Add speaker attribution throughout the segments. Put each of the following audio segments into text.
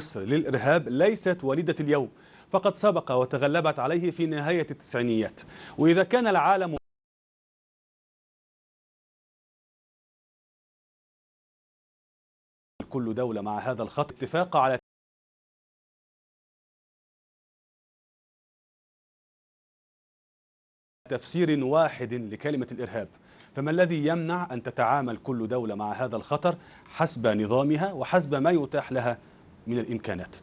Speaker 1: مصر للإرهاب ليست وليدة اليوم، فقد سبق وتغلبت عليه في نهاية التسعينيات. وإذا كان العالم كل دولة مع هذا الخط اتفاق على تفسير واحد لكلمة الإرهاب، فما الذي يمنع أن تتعامل كل دولة مع هذا الخطر حسب نظامها وحسب ما يتاح لها من الإمكانات؟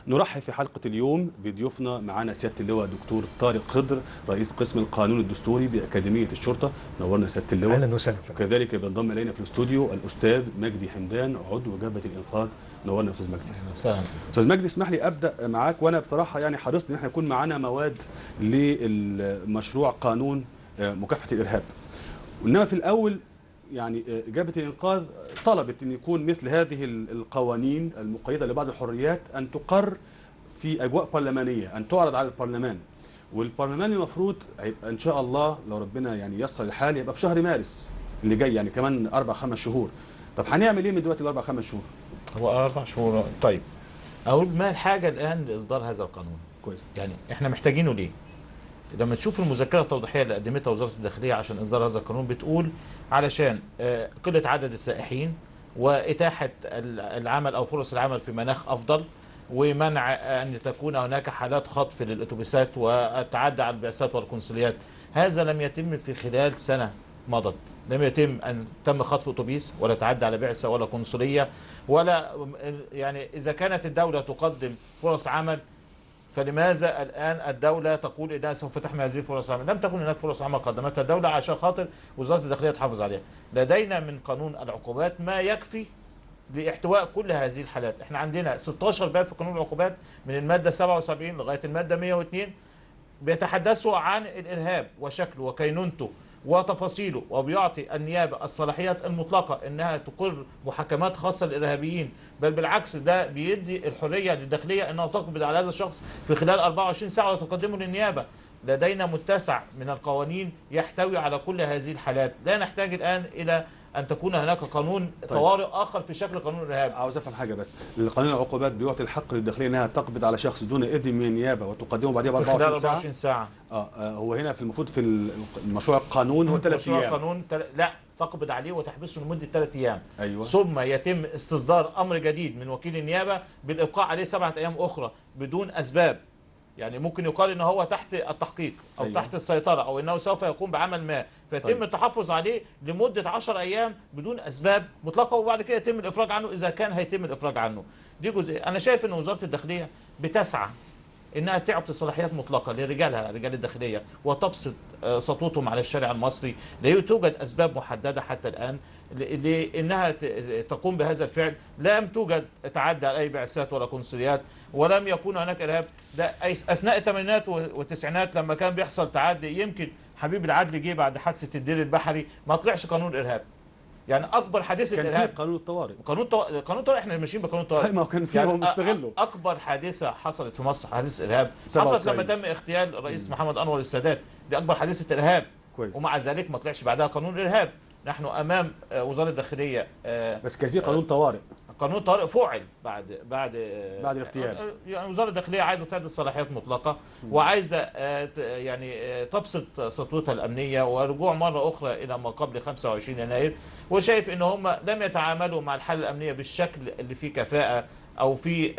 Speaker 1: نرحب في حلقة اليوم بضيوفنا. معنا سيادة اللواء دكتور طارق خضر، رئيس قسم القانون الدستوري بأكاديمية الشرطة. نورنا سيادة اللواء.
Speaker 2: أهلا وسهلا.
Speaker 1: وكذلك بينضم إلينا في الاستوديو الأستاذ مجدي حمدان، عضو جبهة الإنقاذ. نورنا أستاذ مجدي.
Speaker 3: أهلا وسهلا.
Speaker 1: أستاذ مجدي، اسمح لي أبدأ معاك، وأنا بصراحة يعني حرصت إن احنا يكون معانا مواد للمشروع قانون مكافحة الإرهاب. وإنما في الأول يعني جبهة الإنقاذ طلبت أن يكون مثل هذه القوانين المقيدة لبعض الحريات أن تقر في أجواء برلمانية، أن تعرض على البرلمان. والبرلمان المفروض هيبقى إن شاء الله لو ربنا يعني ييسر الحال يبقى في شهر مارس اللي جاي، يعني كمان 4-5 شهور. طب هنعمل إيه من دلوقتي ل4-5 شهور؟
Speaker 3: هو 4 شهور. طيب أقول ما الحاجة الآن لإصدار هذا القانون؟
Speaker 1: كويس.
Speaker 3: يعني إحنا محتاجينه ليه؟ لما تشوف المذكرة التوضيحية اللي قدمتها وزارة الداخلية عشان إصدار هذا القانون، بتقول علشان قلة عدد السائحين وإتاحة العمل أو فرص العمل في مناخ أفضل، ومنع أن تكون هناك حالات خطف للأتوبيسات والتعدي على البعثات والقنصليات. هذا لم يتم في خلال سنة مضت. لم يتم أن تم خطف أتوبيس ولا تعدي على بعثة ولا قنصلية ولا يعني إذا كانت الدولة تقدم فرص عمل، فلماذا الآن الدولة تقول إنها سوف تحمي هذه الفرص العمل؟ لم تكن هناك فرص عمل قدمتها الدولة عشان خاطر وزارة الداخلية تحافظ عليها. لدينا من قانون العقوبات ما يكفي لاحتواء كل هذه الحالات. احنا عندنا 16 باب في قانون العقوبات من المادة 77 لغاية المادة 102 بيتحدثوا عن الإرهاب وشكله وكينونته وتفاصيله، وبيعطي النيابة الصلاحيات المطلقة انها تقر محاكمات خاصة للإرهابيين، بل بالعكس ده بيدي الحرية للداخلية انها تقبض على هذا الشخص في خلال 24 ساعة وتقدمه للنيابة. لدينا متسع من القوانين يحتوي على كل هذه الحالات. لا نحتاج الآن إلى أن تكون هناك قانون طوارئ آخر في شكل قانون الإرهاب.
Speaker 1: عاوز أفهم حاجة بس، قانون العقوبات بيعطي الحق للداخلية أنها تقبض على شخص دون إذن من النيابة وتقدمه بعدها ب 24 ساعة. هو هنا في المفروض في المشروع القانون هو 3 أيام.
Speaker 3: القانون لا، تقبض عليه وتحبسه لمدة 3 أيام.
Speaker 1: أيوة.
Speaker 3: ثم يتم استصدار أمر جديد من وكيل النيابة بالإبقاء عليه 7 أيام أخرى بدون أسباب. يعني ممكن يقال ان هو تحت التحقيق او أيوة. تحت السيطرة، او انه سوف يقوم بعمل ما، فيتم طيب. التحفظ عليه لمدة 10 ايام بدون اسباب مطلقة، وبعد كده يتم الافراج عنه اذا كان هيتم الافراج عنه. دي جزء. انا شايف ان وزارة الداخلية بتسعى انها تعطي صلاحيات مطلقة لرجالها، رجال الداخلية، وتبسط سطوتهم على الشارع المصري. لا توجد اسباب محددة حتى الان لانها تقوم بهذا الفعل. لم توجد تعدي على اي بعثات ولا قنصليات، ولم يكون هناك ارهاب. ده اثناء الثمانينات والتسعينات لما كان بيحصل تعدي، يمكن حبيب العدل جه بعد حادثه الدير البحري ما طلعش قانون ارهاب. يعني اكبر حادثه
Speaker 1: كان
Speaker 3: الارهاب
Speaker 1: في قانون الطوارئ.
Speaker 3: قانون الطوارئ احنا ماشيين بقانون الطوارئ.
Speaker 1: طيب ما هو كان فيهم مستغله.
Speaker 3: اكبر حادثه حصلت في مصر حادثه ارهاب حصلت لما تم اغتيال الرئيس محمد انور السادات. دي اكبر حادثه ارهاب.
Speaker 1: كويس.
Speaker 3: ومع ذلك ما طلعش بعدها قانون ارهاب. نحن امام وزاره الداخليه.
Speaker 1: بس كان في قانون طوارئ.
Speaker 3: قانون طارئ فعل بعد
Speaker 1: الاغتيال.
Speaker 3: يعني وزاره الداخليه عايزه تعطي صلاحيات مطلقه، وعايزه يعني تبسط سطوتها الامنيه ورجوع مره اخرى الى ما قبل 25 يناير. وشايف ان هم لم يتعاملوا مع الحاله الامنيه بالشكل اللي فيه كفاءه او في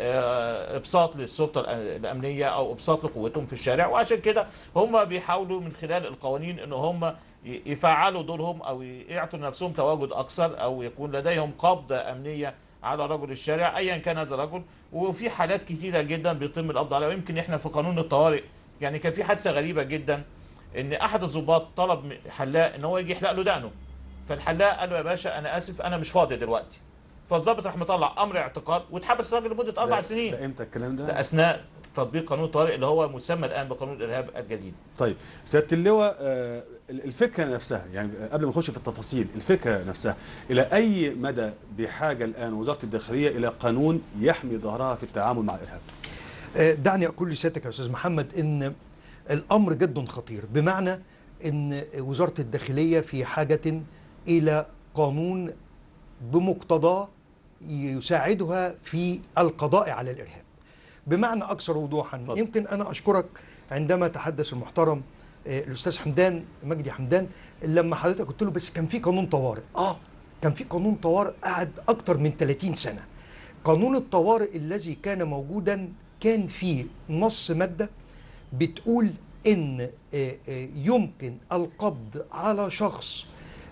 Speaker 3: ابساط للسلطه الامنيه او ابساط لقوتهم في الشارع. وعشان كده هم بيحاولوا من خلال القوانين ان هم يفعلوا دورهم او يعطوا لنفسهم تواجد اكثر، او يكون لديهم قبضه امنيه على رجل الشارع ايا كان هذا الرجل. وفي حالات كثيره جدا بيتم القبض عليها. ويمكن احنا في قانون الطوارئ يعني كان في حادثه غريبه جدا، ان احد الضباط طلب حلاق ان هو يجي يحلق له دقنه، فالحلاق قال له يا باشا انا اسف انا مش فاضي دلوقتي، فالضابط راح مطلع امر اعتقال واتحبس الراجل لمده 4 سنين.
Speaker 1: ده امتى الكلام ده؟
Speaker 3: ده اثناء تطبيق قانون الطوارئ اللي هو مسمى الان بقانون الارهاب الجديد.
Speaker 1: طيب سياده اللواء، الفكره نفسها يعني قبل ما نخش في التفاصيل، الفكره نفسها الى اي مدى بحاجه الان وزاره الداخليه الى قانون يحمي ظهرها في التعامل مع الارهاب؟
Speaker 2: دعني اقول لسيادتك يا استاذ محمد ان الامر جد خطير، بمعنى ان وزاره الداخليه في حاجه الى قانون بمقتضاه يساعدها في القضاء على الإرهاب. بمعنى أكثر وضوحا، يمكن أنا أشكرك عندما تحدث المحترم الأستاذ حمدان مجدي حمدان، لما حضرتك قلت له بس كان في قانون طوارئ. كان في قانون طوارئ قعد أكتر من 30 سنة. قانون الطوارئ الذي كان موجودا كان فيه نص مادة بتقول إن يمكن القبض على شخص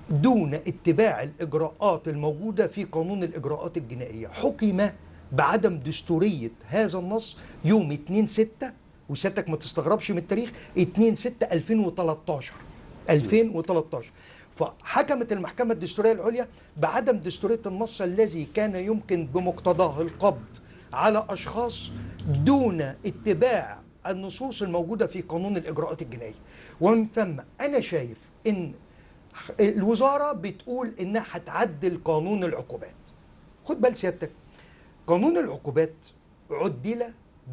Speaker 2: دون اتباع الإجراءات الموجودة في قانون الإجراءات الجنائية. حكم بعدم دستورية هذا النص يوم 2/6، وسيادتك ما تستغربش من التاريخ، 2/6/2013. فحكمت المحكمة الدستورية العليا بعدم دستورية النص الذي كان يمكن بمقتضاه القبض على أشخاص دون اتباع النصوص الموجودة في قانون الإجراءات الجنائية. ومن ثم أنا شايف إن الوزارة بتقول إنها هتعدل قانون العقوبات. خد بال سيادتك، قانون العقوبات عدل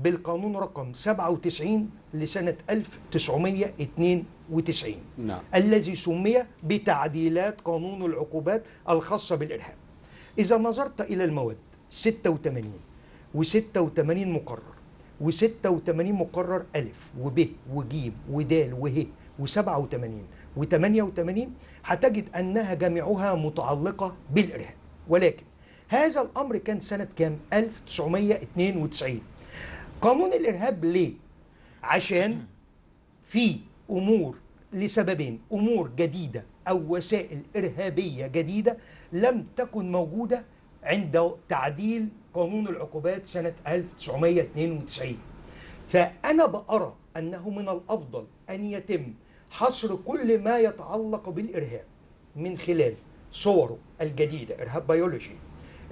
Speaker 2: بالقانون رقم 97 لسنة 1992.
Speaker 1: نعم.
Speaker 2: الذي سمي بتعديلات قانون العقوبات الخاصة بالإرهاب. إذا نظرت إلى المواد 86 و86 مقرر و86 مقرر ألف وب وجيم ودال وه و87 و88 هتجد أنها جميعها متعلقة بالإرهاب. ولكن هذا الأمر كان سنة كام؟ 1992. قانون الإرهاب ليه؟ عشان في أمور لسببين: أمور جديدة أو وسائل إرهابية جديدة لم تكن موجودة عند تعديل قانون العقوبات سنة 1992. فأنا بأرى أنه من الأفضل أن يتم حصر كل ما يتعلق بالإرهاب من خلال صوره الجديدة: إرهاب بيولوجي،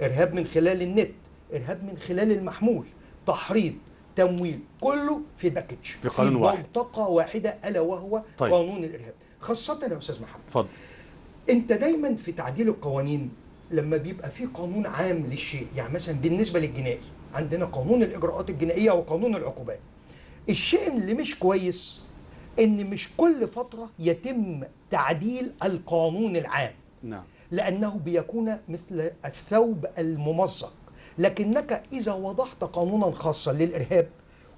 Speaker 2: إرهاب من خلال النت، إرهاب من خلال المحمول، تحريض، تمويل، كله في باكج،
Speaker 1: في قانون واحد،
Speaker 2: منطقة واحدة، ألا وهو
Speaker 1: طيب.
Speaker 2: قانون الإرهاب. خاصة يا أستاذ محمد،
Speaker 1: اتفضل.
Speaker 2: أنت دايما في تعديل القوانين لما بيبقى في قانون عام للشيء، يعني مثلا بالنسبة للجنائي عندنا قانون الإجراءات الجنائية وقانون العقوبات. الشيء اللي مش كويس إن مش كل فترة يتم تعديل القانون العام.
Speaker 1: نعم.
Speaker 2: لأنه بيكون مثل الثوب الممزق. لكنك إذا وضعت قانونا خاصا للإرهاب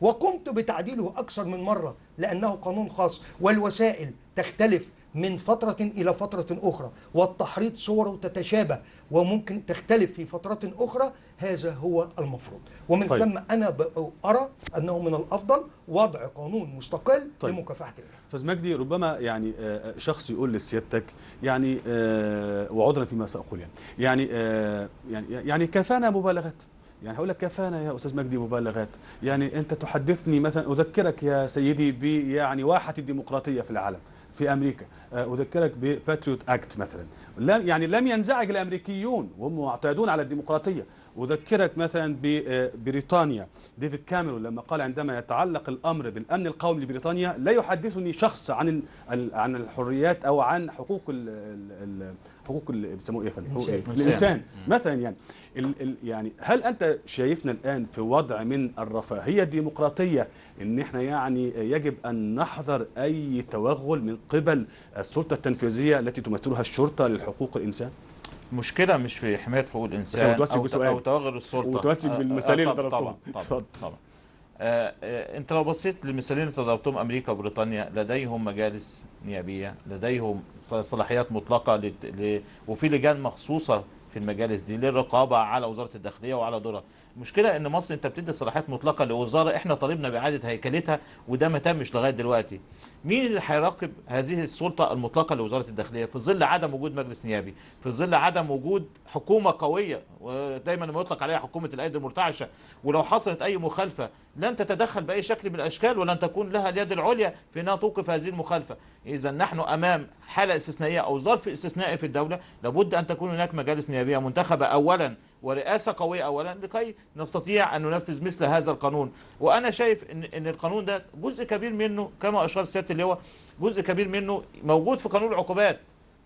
Speaker 2: وقمت بتعديله أكثر من مرة لأنه قانون خاص، والوسائل تختلف من فترة إلى فترة أخرى، والتحريض صوره تتشابه وممكن تختلف في فترات أخرى، هذا هو المفروض. ومن
Speaker 1: طيب.
Speaker 2: ثم أنا أرى أنه من الأفضل وضع قانون مستقل
Speaker 1: طيب.
Speaker 2: لمكافحة الإرهاب.
Speaker 1: أستاذ مجدي، ربما يعني شخص يقول لسيادتك يعني وعذرا فيما سأقول يعني كفانا مبالغات. يعني هقول لك كفانا يا أستاذ مجدي مبالغات. يعني أنت تحدثني مثلا، أذكرك يا سيدي يعني واحة الديمقراطية في العالم في أمريكا، أذكرك بباتريوت أكت مثلا، لم ينزعج الأمريكيون وهم معتادون على الديمقراطية. أذكرك مثلا ببريطانيا، ديفيد كاميرون لما قال عندما يتعلق الأمر بالأمن القومي لبريطانيا لا يحدثني شخص عن الحريات أو عن حقوق حقوق بيسموه ايه الانسان مثلا. يعني هل انت شايفنا الان في وضع من الرفاهيه الديمقراطيه ان احنا يعني يجب ان نحذر اي توغل من قبل السلطه التنفيذيه التي تمثلها الشرطه للحقوق الانسان؟
Speaker 3: المشكله مش في حمايه حقوق الانسان او توغل السلطه،
Speaker 1: ومتمسك بالمثالين اللي ضربتهم.
Speaker 3: طبعا. انت لو بصيت للمثالين اللي ضربتهم امريكا وبريطانيا، لديهم مجالس نيابيه، لديهم صلاحيات مطلقه وفي لجان مخصوصه في المجالس دي للرقابه على وزاره الداخليه وعلى دورها. المشكله ان مصر انت بتدي صلاحيات مطلقه لوزاره احنا طالبنا باعاده هيكلتها وده ما تمش لغايه دلوقتي. مين اللي هيراقب هذه السلطه المطلقه لوزاره الداخليه في ظل عدم وجود مجلس نيابي، في ظل عدم وجود حكومه قويه، ودايما ما يطلق عليها حكومه الايدي المرتعشه، ولو حصلت اي مخالفه لن تتدخل باي شكل من الاشكال ولن تكون لها اليد العليا في انها توقف هذه المخالفه. اذا نحن امام حاله استثنائيه او ظرف استثنائي في الدوله، لابد ان تكون هناك مجالس نيابيه منتخبه اولا ورئاسه قويه اولا لكي نستطيع ان ننفذ مثل هذا القانون. وانا شايف ان القانون ده جزء كبير منه كما اشار سياده اللواء، جزء كبير منه موجود في قانون العقوبات.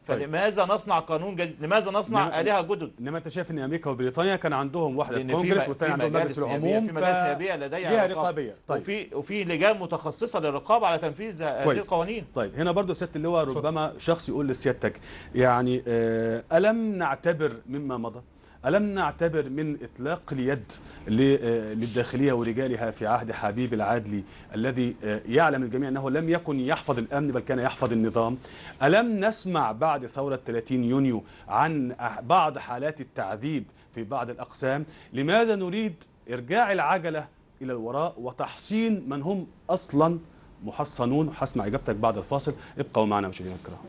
Speaker 3: فلماذا نصنع قانون جديد؟ لماذا نصنع آلهة جدد؟
Speaker 1: انما انت شايف ان امريكا وبريطانيا كان عندهم واحده كونجرس والثاني عندهم مجلس العموم،
Speaker 3: في مجالس نيابيه لديها
Speaker 1: رقابيه.
Speaker 3: طيب. وفي لجان متخصصه للرقابه على تنفيذ هذه القوانين.
Speaker 1: طيب هنا برضو سياده اللواء، ربما شخص يقول لسيادتك يعني الم نعتبر مما مضى ألم نعتبر من إطلاق اليد للداخلية ورجالها في عهد حبيب العدلي الذي يعلم الجميع أنه لم يكن يحفظ الأمن بل كان يحفظ النظام؟ ألم نسمع بعد ثورة 30 يونيو عن بعض حالات التعذيب في بعض الأقسام؟ لماذا نريد إرجاع العجلة إلى الوراء وتحصين من هم أصلا محصنون؟ هسمع إجابتك بعد الفاصل، ابقوا معنا مشاهدينا الكرام.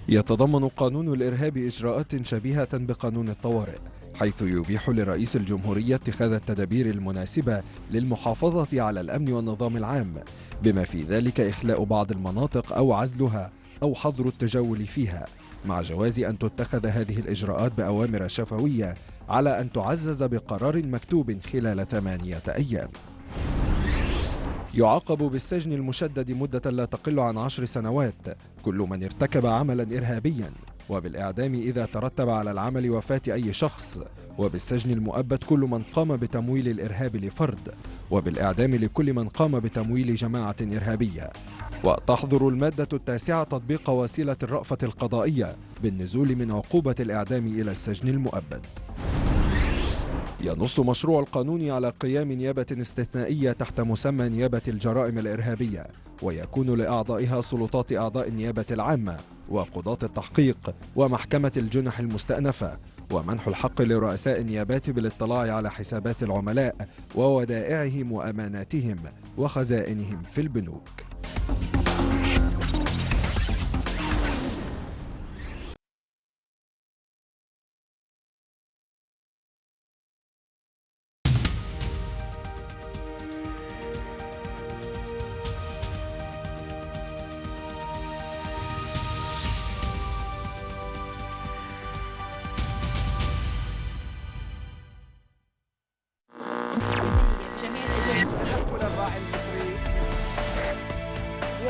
Speaker 4: يتضمن قانون الإرهاب إجراءات شبيهة بقانون الطوارئ، حيث يبيح لرئيس الجمهورية اتخاذ التدابير المناسبة للمحافظة على الأمن والنظام العام، بما في ذلك إخلاء بعض المناطق أو عزلها أو حظر التجول فيها، مع جواز أن تتخذ هذه الإجراءات بأوامر شفوية على أن تعزز بقرار مكتوب خلال 8 أيام. يعاقب بالسجن المشدد مدة لا تقل عن 10 سنوات كل من ارتكب عملا إرهابيا، وبالإعدام إذا ترتب على العمل وفاة أي شخص، وبالسجن المؤبد كل من قام بتمويل الإرهاب لفرد، وبالإعدام لكل من قام بتمويل جماعة إرهابية. وتحظر المادة 9 تطبيق وسيلة الرأفة القضائية بالنزول من عقوبة الإعدام إلى السجن المؤبد. ينص مشروع القانون على قيام نيابة استثنائية تحت مسمى نيابة الجرائم الإرهابية، ويكون لأعضائها سلطات أعضاء النيابة العامة وقضاة التحقيق ومحكمة الجنح المستأنفة، ومنح الحق لرؤساء النيابات بالاطلاع على حسابات العملاء وودائعهم وأماناتهم وخزائنهم في البنوك.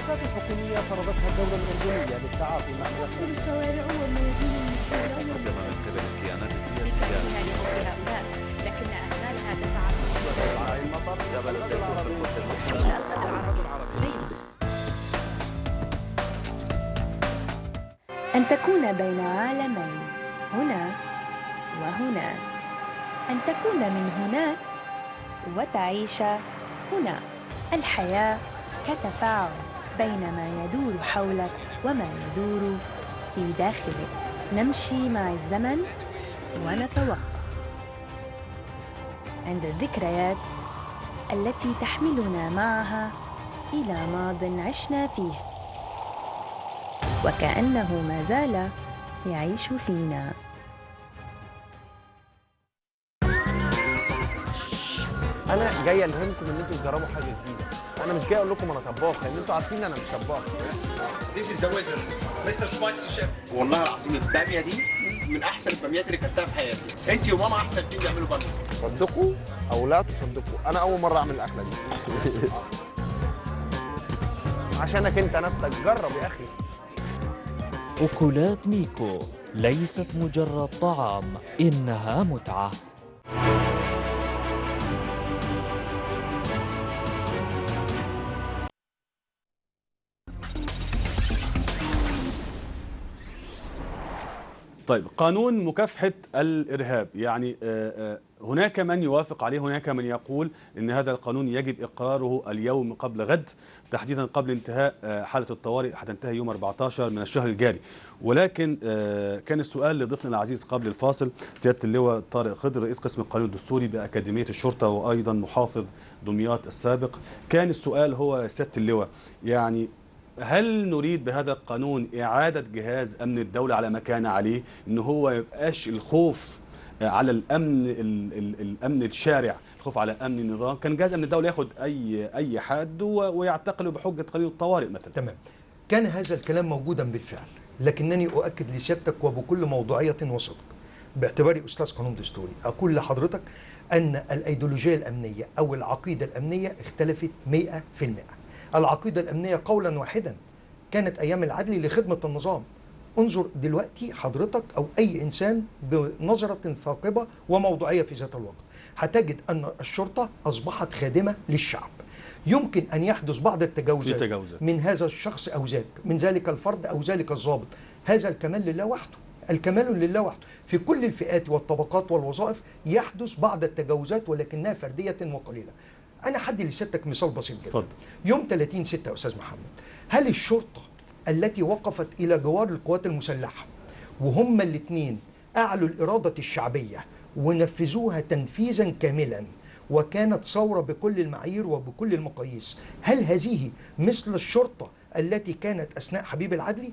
Speaker 5: السياسات الحكومية فرضتها الدولة الأردنية للتعاطي مع ملفات
Speaker 6: الشوارع والميادين
Speaker 7: قدم من قبل الكيانات السياسية
Speaker 6: هؤلاء، لكن أهمالها تتعرض
Speaker 7: المطر جبل الزيتون في القدس المصري
Speaker 6: إلى الغد العربي. أن تكون بين عالمين، هنا وهنا، أن تكون من هناك وتعيش هنا. الحياة كتفاعل بين ما يدور حولك وما يدور في داخلك. نمشي مع الزمن ونتوقف عند الذكريات التي تحملنا معها إلى ماض عشنا فيه وكأنه ما زال يعيش فينا.
Speaker 5: أنا جاي ألهمكم إن أنتوا تجربوا حاجة جديدة. أنا مش جاي أقول لكم أنا طباخ، لأن أنتوا عارفين أنا مش طباخ.
Speaker 8: This is the wizard, Mr. Spicy Chef. والله العظيم البامية دي من أحسن الباميات اللي كلتها في حياتي. أنت وماما أحسن اتنين بيعملوا بامية.
Speaker 5: صدقوا أو لا تصدقوا، أنا أول مرة أعمل الأكلة دي. عشانك أنت نفسك جرب يا أخي.
Speaker 9: أكلات ميكو ليست مجرد طعام، إنها متعة.
Speaker 1: طيب، قانون مكافحة الإرهاب، يعني هناك من يوافق عليه، هناك من يقول أن هذا القانون يجب إقراره اليوم قبل غد، تحديدا قبل انتهاء حالة الطوارئ، هتنتهي يوم 14 من الشهر الجاري. ولكن كان السؤال لضيفنا العزيز قبل الفاصل سيادة اللواء طارق خضر، رئيس قسم القانون الدستوري بأكاديمية الشرطة وأيضا محافظ دمياط السابق. كان السؤال هو سيادة اللواء، يعني هل نريد بهذا القانون إعادة جهاز أمن الدولة على ما كان عليه، إن هو يبقاش الخوف على الأمن الأمن الشارع، الخوف على أمن النظام، كان جهاز أمن الدولة ياخد أي حد ويعتقله بحجة قانون الطوارئ مثلا؟
Speaker 2: تمام، كان هذا الكلام موجودا بالفعل، لكنني أؤكد لسيادتك وبكل موضوعية وصدق باعتباري أستاذ قانون دستوري أقول لحضرتك أن الأيديولوجية الأمنية أو العقيدة الأمنية اختلفت 100%. العقيدة الأمنية قولا واحدا كانت أيام العدل لخدمة النظام. انظر دلوقتي حضرتك أو أي إنسان بنظرة ثاقبة وموضوعية في ذات الوقت، هتجد أن الشرطة أصبحت خادمة للشعب. يمكن أن يحدث بعض التجاوزات من هذا الشخص أو ذاك، من ذلك الفرد أو ذلك الضابط، هذا الكمال لله وحده. الكمال لله وحده. في كل الفئات والطبقات والوظائف يحدث بعض التجاوزات ولكنها فردية وقليلة. أنا حدي لسيادتك مثال بسيط جدا.
Speaker 1: فضل.
Speaker 2: يوم 30/6 يا أستاذ محمد، هل الشرطة التي وقفت إلى جوار القوات المسلحة وهم الاثنين أعلوا الإرادة الشعبية ونفذوها تنفيذا كاملا وكانت ثورة بكل المعايير وبكل المقاييس، هل هذه مثل الشرطة التي كانت أثناء حبيب العدلي؟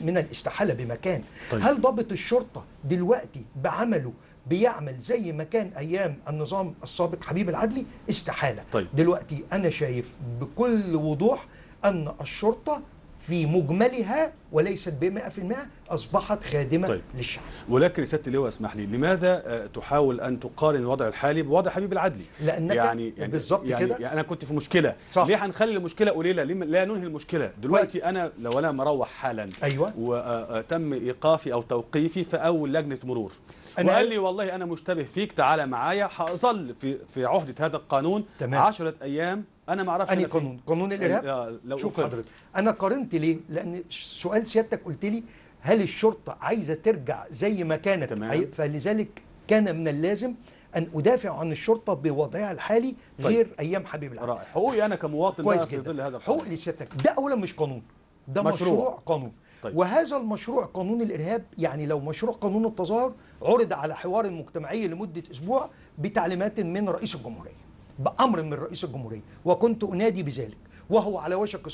Speaker 2: من الاستحالة بمكان.
Speaker 1: طيب.
Speaker 2: هل ضابط الشرطة دلوقتي بعمله بيعمل زي ما كان أيام النظام السابق حبيب العدلي؟ استحالة.
Speaker 1: طيب.
Speaker 2: دلوقتي أنا شايف بكل وضوح أن الشرطة في مجملها وليست ب100% أصبحت خادمة
Speaker 1: طيب.
Speaker 2: للشعب.
Speaker 1: ولكن يا سيادة اللواء اسمح لي، لماذا تحاول أن تقارن الوضع الحالي بوضع حبيب العدلي؟
Speaker 2: لأنك يعني بالظبط كده.
Speaker 1: يعني أنا كنت في مشكلة،
Speaker 2: صح.
Speaker 1: ليه هنخلي المشكلة قليلة؟ ليه لا ننهي المشكلة؟ دلوقتي أنا لو أنا مروح حالا
Speaker 2: أيوة.
Speaker 1: وتم إيقافي أو توقيفي في أول لجنة مرور
Speaker 2: أنا
Speaker 1: وقال لي والله أنا مشتبه فيك، تعالى معايا، هأظل في عهدة هذا القانون
Speaker 2: تمام.
Speaker 1: 10 أيام. أنا ما أعرفش
Speaker 2: أنهي قانون؟ قانون الإرهاب؟
Speaker 1: لو
Speaker 2: شوف حضرتك، أنا قارنت ليه؟ لأن سؤال سيادتك قلت لي هل الشرطة عايزة ترجع زي ما كانت؟
Speaker 1: تمام.
Speaker 2: فلذلك كان من اللازم أن أدافع عن الشرطة بوضعها الحالي غير أيام حبيب العدلي.
Speaker 1: رائع. حقوقي أنا كمواطن
Speaker 2: كويس
Speaker 1: بقى في
Speaker 2: جدا.
Speaker 1: ظل هذا القانون.
Speaker 2: حقوق لسيادتك ده أولا مش قانون، ده مشروع قانون.
Speaker 1: طيب.
Speaker 2: وهذا المشروع قانون الإرهاب، يعني لو مشروع قانون التظاهر عرض على حوار مجتمعي لمدة أسبوع بتعليمات من رئيس الجمهورية، بأمر من رئيس الجمهورية، وكنت أنادي بذلك وهو على وشك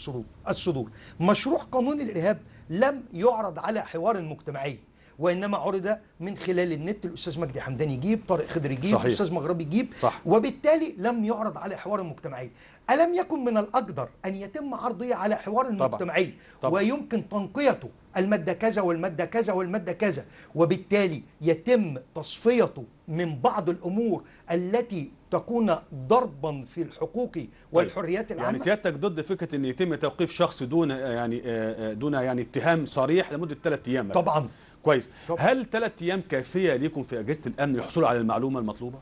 Speaker 2: الصدور. مشروع قانون الإرهاب لم يعرض على حوار مجتمعي، وإنما عرض من خلال النت. الأستاذ مجدي حمدان يجيب، طارق خضر يجيب،
Speaker 1: صحيح.
Speaker 2: الأستاذ مغربي يجيب،
Speaker 1: صح.
Speaker 2: وبالتالي لم يعرض على حوار مجتمعي. ألم يكن من الأقدر أن يتم عرضه على حوار مجتمعي ويمكن تنقيته المادة كذا والمادة كذا والمادة كذا، وبالتالي يتم تصفيته من بعض الأمور التي تكون ضربا في الحقوق والحريات العامة؟
Speaker 1: يعني سيادتك ضد فكرة أن يتم توقيف شخص دون يعني اتهام صريح لمدة 3 أيام؟
Speaker 2: طبعا.
Speaker 1: كويس. هل 3 أيام كافية ليكم في أجهزة الأمن للحصول على المعلومة المطلوبة؟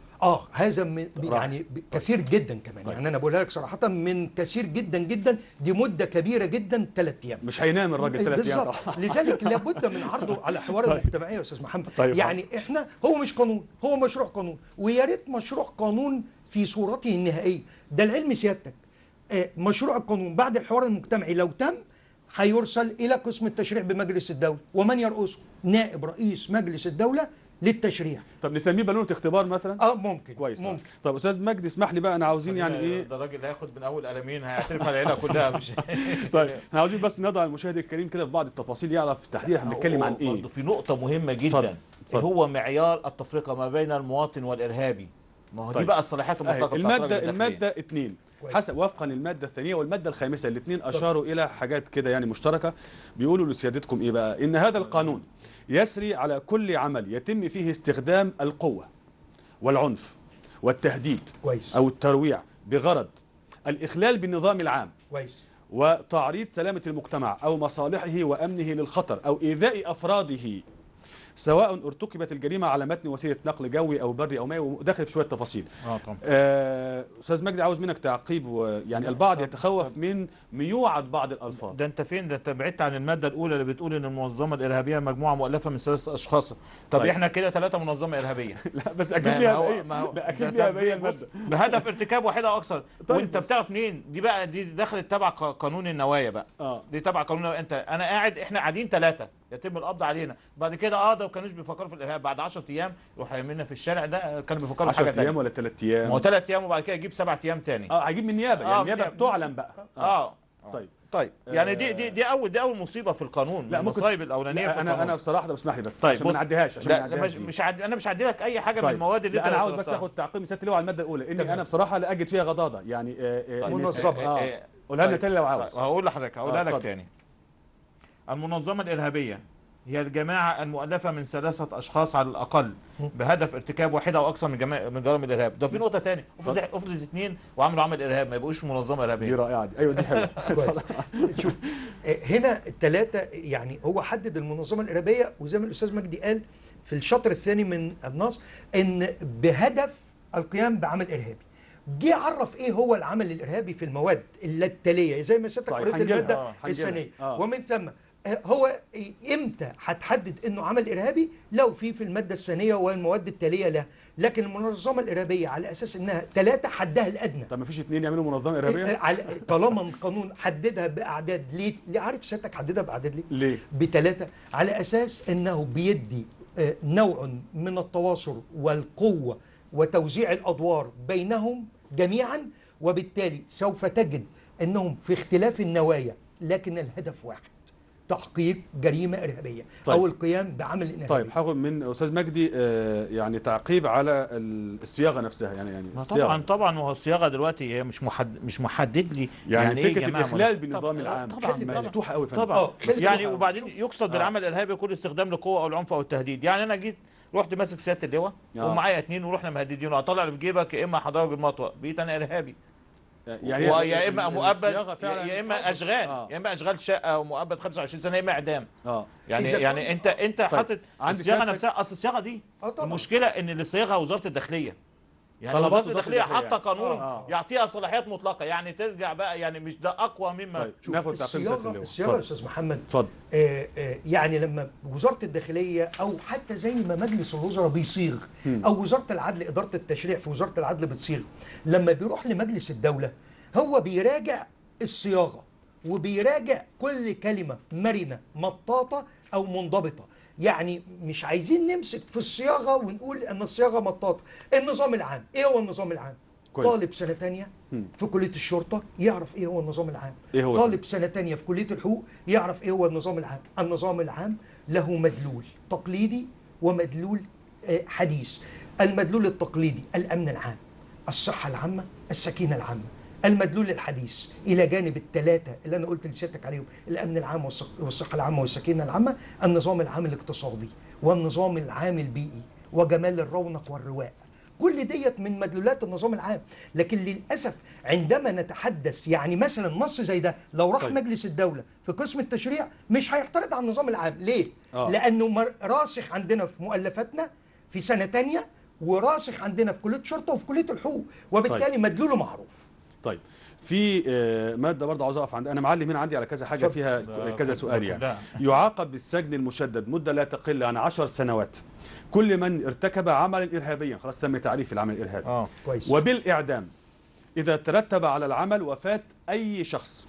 Speaker 2: هذا من يعني كثير جدا كمان. يعني أنا بقولها لك صراحة، من كثير جدا جدا، دي مدة كبيرة جدا. 3 أيام
Speaker 1: مش هينام الراجل 3 أيام
Speaker 2: بالظبط. لذلك لابد من عرضه على حوار مجتمعي يا أستاذ محمد.
Speaker 1: طيب.
Speaker 2: يعني إحنا هو مش قانون، هو مشروع قانون، ويا ريت مشروع قانون في صورته النهائية. ده العلم سيادتك، مشروع القانون بعد الحوار المجتمعي لو تم هيرسل إلى قسم التشريع بمجلس الدولة، ومن يرأسه؟ نائب رئيس مجلس الدولة للتشريع.
Speaker 1: طب نسميه بالونة اختبار مثلا؟
Speaker 2: ممكن.
Speaker 1: كويس.
Speaker 2: ممكن.
Speaker 1: طب استاذ مجدي اسمح لي بقى، انا عاوزين يعني ايه،
Speaker 3: ده الراجل هياخد من اول قلمين هيعترف على العيله كلها مش
Speaker 1: طيب احنا عاوزين بس نضع المشاهد الكريم كده في بعض التفاصيل يعرف تحديدا احنا بنتكلم عن ايه.
Speaker 3: برضه في نقطه مهمه جدا، هو معيار التفرقه ما بين المواطن والارهابي. ما هو دي بقى الصلاحيات المطلقه.
Speaker 1: الماده 2 حسب وفقا للماده الثانيه والماده الخامسه، الاثنين اشاروا الى حاجات كده يعني مشتركه. بيقولوا لسيادتكم ايه بقى؟ ان هذا القانون يسري على كل عمل يتم فيه استخدام القوه والعنف والتهديد
Speaker 2: كويس.
Speaker 1: او الترويع بغرض الاخلال بالنظام العام
Speaker 2: كويس.
Speaker 1: وتعريض سلامه المجتمع او مصالحه وامنه للخطر او ايذاء افراده، سواء ارتكبت الجريمه على متن وسيله نقل جوي او بري او مائي، وداخل في شويه تفاصيل.
Speaker 3: طبعا.
Speaker 1: استاذ مجدي عاوز منك تعقيب، يعني البعض يتخوف من ميوعة بعض الالفاظ.
Speaker 3: ده انت فين؟ ده انت بعدت عن الماده الاولى اللي بتقول ان المنظمه الارهابيه مجموعه مؤلفه من 3 اشخاص. طب احنا كده 3 منظمه ارهابيه.
Speaker 1: لا بس اكيد ليها بقيه. لا اكيد ليها بقيه الماده
Speaker 3: بهدف ارتكاب واحده او اكثر. طيب. وانت بتعرف منين؟ دي بقى دي دخلت تبع قانون النوايا بقى. دي تبع قانون النوايا. انا قاعد، احنا قاعدين 3 يتم القبض علينا، بعد كده ده ما كانوش بيفكروا في الارهاب، بعد 10 ايام يروح يمنا في الشارع. ده كانوا بيفكروا في حاجه ثانيه.
Speaker 1: 10 ايام ولا 3 ايام؟
Speaker 3: ما هو 3 ايام وبعد كده يجيب 7 ايام ثاني.
Speaker 1: هيجيب من النيابه، يعني النيابه بتعلن بقى.
Speaker 3: طيب يعني دي اول مصيبه في القانون.
Speaker 1: لا
Speaker 3: المصايب الاولانيه في القانون.
Speaker 1: انا بصراحه ده اسمح لي بس
Speaker 3: طيب
Speaker 1: عشان ما نعديهاش.
Speaker 3: انا مش هعدي لك اي حاجه من المواد اللي
Speaker 1: انا عاوز بس اخد تعقيب سياده اللواء على الماده الاولى، اني انا بصراحه لا اجد فيها غضاضه يعني
Speaker 2: منظمه.
Speaker 1: قولها لنا تاني لو عاوز.
Speaker 3: هقول لحضرتك، هقولها لك تاني. المنظمه الارهابيه هي الجماعة المؤلفة من 3 أشخاص على الأقل بهدف ارتكاب واحدة أو أكثر من جرائم الإرهاب. ده في نقطة تانية، افرض 2 وعملوا عمل إرهاب ما يبقوش منظمة إرهابية.
Speaker 1: دي رائعة دي. أيوة دي حلوة.
Speaker 2: شوف هنا ال3 يعني هو حدد المنظمة الإرهابية، وزي ما الأستاذ مجدي قال في الشطر الثاني من النص إن بهدف القيام بعمل إرهابي. جه عرف ايه هو العمل الارهابي في المواد التاليه زي ما سيادتك قلت الماده الثانيه، ومن ثم هو امتى هتحدد انه عمل ارهابي؟ لو في الماده الثانيه والمواد التاليه له، لكن المنظمه الارهابيه على اساس انها 3 حدها الادنى.
Speaker 1: طب ما فيش 2 يعملوا منظمه ارهابيه؟
Speaker 2: طالما القانون حددها باعداد، ليه عارف سيادتك حددها باعداد ليه؟
Speaker 1: ليه؟
Speaker 2: ب3 على اساس انه بيدي نوع من التواصل والقوه وتوزيع الادوار بينهم جميعا، وبالتالي سوف تجد انهم في اختلاف النوايا لكن الهدف واحد: تحقيق جريمه ارهابيه.
Speaker 1: طيب.
Speaker 2: او القيام بعمل ارهابي.
Speaker 1: طيب هاخد من استاذ مجدي يعني تعقيب على الصياغه نفسها، يعني
Speaker 3: الصياغه طبعا. ما هو الصياغه دلوقتي هي مش محدد لي
Speaker 1: يعني فكره الاخلال بالنظام العام
Speaker 3: طبعا
Speaker 1: مفتوحه قوي
Speaker 3: طبعا يعني. وبعدين يقصد بالعمل الارهابي كل استخدام للقوه او العنف او التهديد. يعني انا جيت رحت ماسك سياده اللواء ومعايا 2 ورحنا مهددين، وهطلع اللي في جيبك يا اما هضربك بالمطوه، بقيت انا ارهابي. يعني يا اما مؤبد يا اما اشغال يا اما اشغال شقه ومؤبد 25 سنه يا اما اعدام. يعني انت حاطط الصياغه نفسها. اصل الصياغه دي المشكله ان اللي صيغها وزاره الداخليه. يعني وزاره الداخليه حاطه قانون يعطيها صلاحيات مطلقه، يعني ترجع بقى، يعني مش ده اقوى مما
Speaker 1: ناخد تعقيب
Speaker 2: الصياغه يا استاذ محمد.
Speaker 1: اتفضل.
Speaker 2: يعني لما وزاره الداخليه او حتى زي ما مجلس الوزراء بيصيغ او وزاره العدل اداره التشريع في وزاره العدل بتصيغ، لما بيروح لمجلس الدوله هو بيراجع الصياغه وبيراجع كل كلمه مرنه مطاطه او منضبطه. يعني مش عايزين نمسك في الصياغه ونقول ان الصياغه مطاطه. النظام العام، ايه هو النظام العام؟ كويس. طالب سنه ثانيه في كليه الشرطه يعرف ايه هو النظام العام.
Speaker 1: إيه هو
Speaker 2: طالب سنه ثانيه في كليه الحقوق يعرف ايه هو النظام العام. النظام العام له مدلول تقليدي ومدلول حديث. المدلول التقليدي الامن العام، الصحه العامه، السكينه العامه. المدلول الحديث الى جانب ال3 اللي انا قلت لسيادتك عليهم: الامن العام والصحه العامه والسكينه العامه، النظام العام الاقتصادي والنظام العام البيئي وجمال الرونق والرواء. كل ديت من مدلولات النظام العام. لكن للاسف عندما نتحدث يعني مثلا نص زي ده لو راح مجلس الدوله في قسم التشريع مش هيعترض على النظام العام. ليه؟ لانه راسخ عندنا في مؤلفاتنا في سنه ثانيه، وراسخ عندنا في كليه الشرطه وفي كليه الحقوق، وبالتالي مدلوله معروف.
Speaker 1: طيب في ماده برضه عاوز اقف عند، انا معلم هنا عندي على كذا حاجه فيها كذا سؤال. يعني يعاقب بالسجن المشدد مده لا تقل عن 10 سنوات كل من ارتكب عملا ارهابيا. خلاص تم تعريف العمل الارهابي.
Speaker 2: كويس.
Speaker 1: وبالاعدام اذا ترتب على العمل وفاه اي شخص،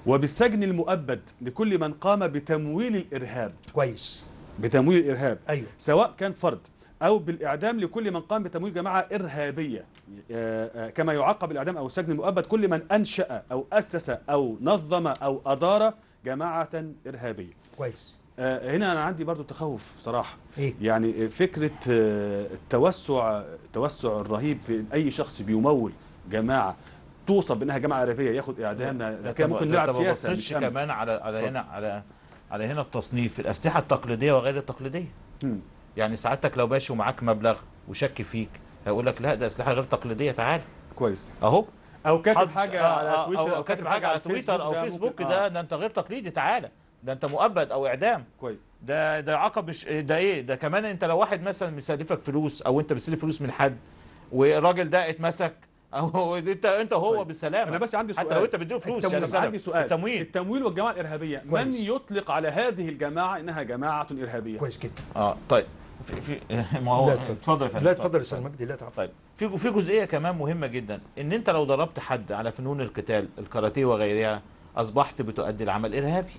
Speaker 1: وبالسجن المؤبد لكل من قام بتمويل الارهاب.
Speaker 2: كويس.
Speaker 1: بتمويل الارهاب.
Speaker 2: ايوه.
Speaker 1: سواء كان فرد أو بالإعدام لكل من قام بتمويل جماعة إرهابية، كما يعاقب الإعدام أو السجن المؤبد كل من أنشأ أو أسس أو نظم أو أدار جماعة إرهابية.
Speaker 2: كويس.
Speaker 1: هنا أنا عندي برضو تخوف بصراحة.
Speaker 2: إيه؟
Speaker 1: يعني فكرة التوسع الرهيب في أي شخص بيمول جماعة توصف بأنها جماعة إرهابية ياخد إعدام. كده ممكن نلعب سياسة.
Speaker 3: مش كمان على هنا التصنيف الأسلحة التقليدية وغير التقليدية. يعني سعادتك لو باشي ومعاك مبلغ وشك فيك هيقول لك لا ده اسلحه غير تقليديه تعال.
Speaker 1: كويس.
Speaker 3: اهو.
Speaker 1: او كاتب حاجه على تويتر
Speaker 3: او كاتب حاجه على تويتر او فيسبوك. ده انت غير تقليدي تعال، ده انت مؤبد او اعدام.
Speaker 1: كويس.
Speaker 3: ده يعاقب. مش ده ايه ده كمان. انت لو واحد مثلا مسلفك فلوس او انت بتسلف فلوس من حد والراجل ده اتمسك او انت هو بالسلامه.
Speaker 1: انا بس عندي سؤال.
Speaker 3: حتى لو انت بتديله فلوس
Speaker 1: يعني عندي سؤال.
Speaker 3: التمويل
Speaker 1: والجماعه الارهابيه من يطلق على هذه الجماعه انها جماعه ارهابيه؟
Speaker 2: كويس جدا.
Speaker 3: طيب ما هو اتفضل يا فندم.
Speaker 2: لا اتفضل يا استاذ مجدي. لا تعرف.
Speaker 3: طيب في جزئيه كمان مهمه جدا، ان انت لو ضربت حد على فنون القتال الكاراتيه وغيرها اصبحت بتؤدي العمل ارهابي،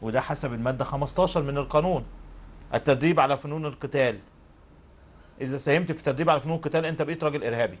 Speaker 3: وده حسب الماده 15 من القانون. التدريب على فنون القتال، اذا ساهمت في التدريب على فنون القتال انت بقيت راجل ارهابي.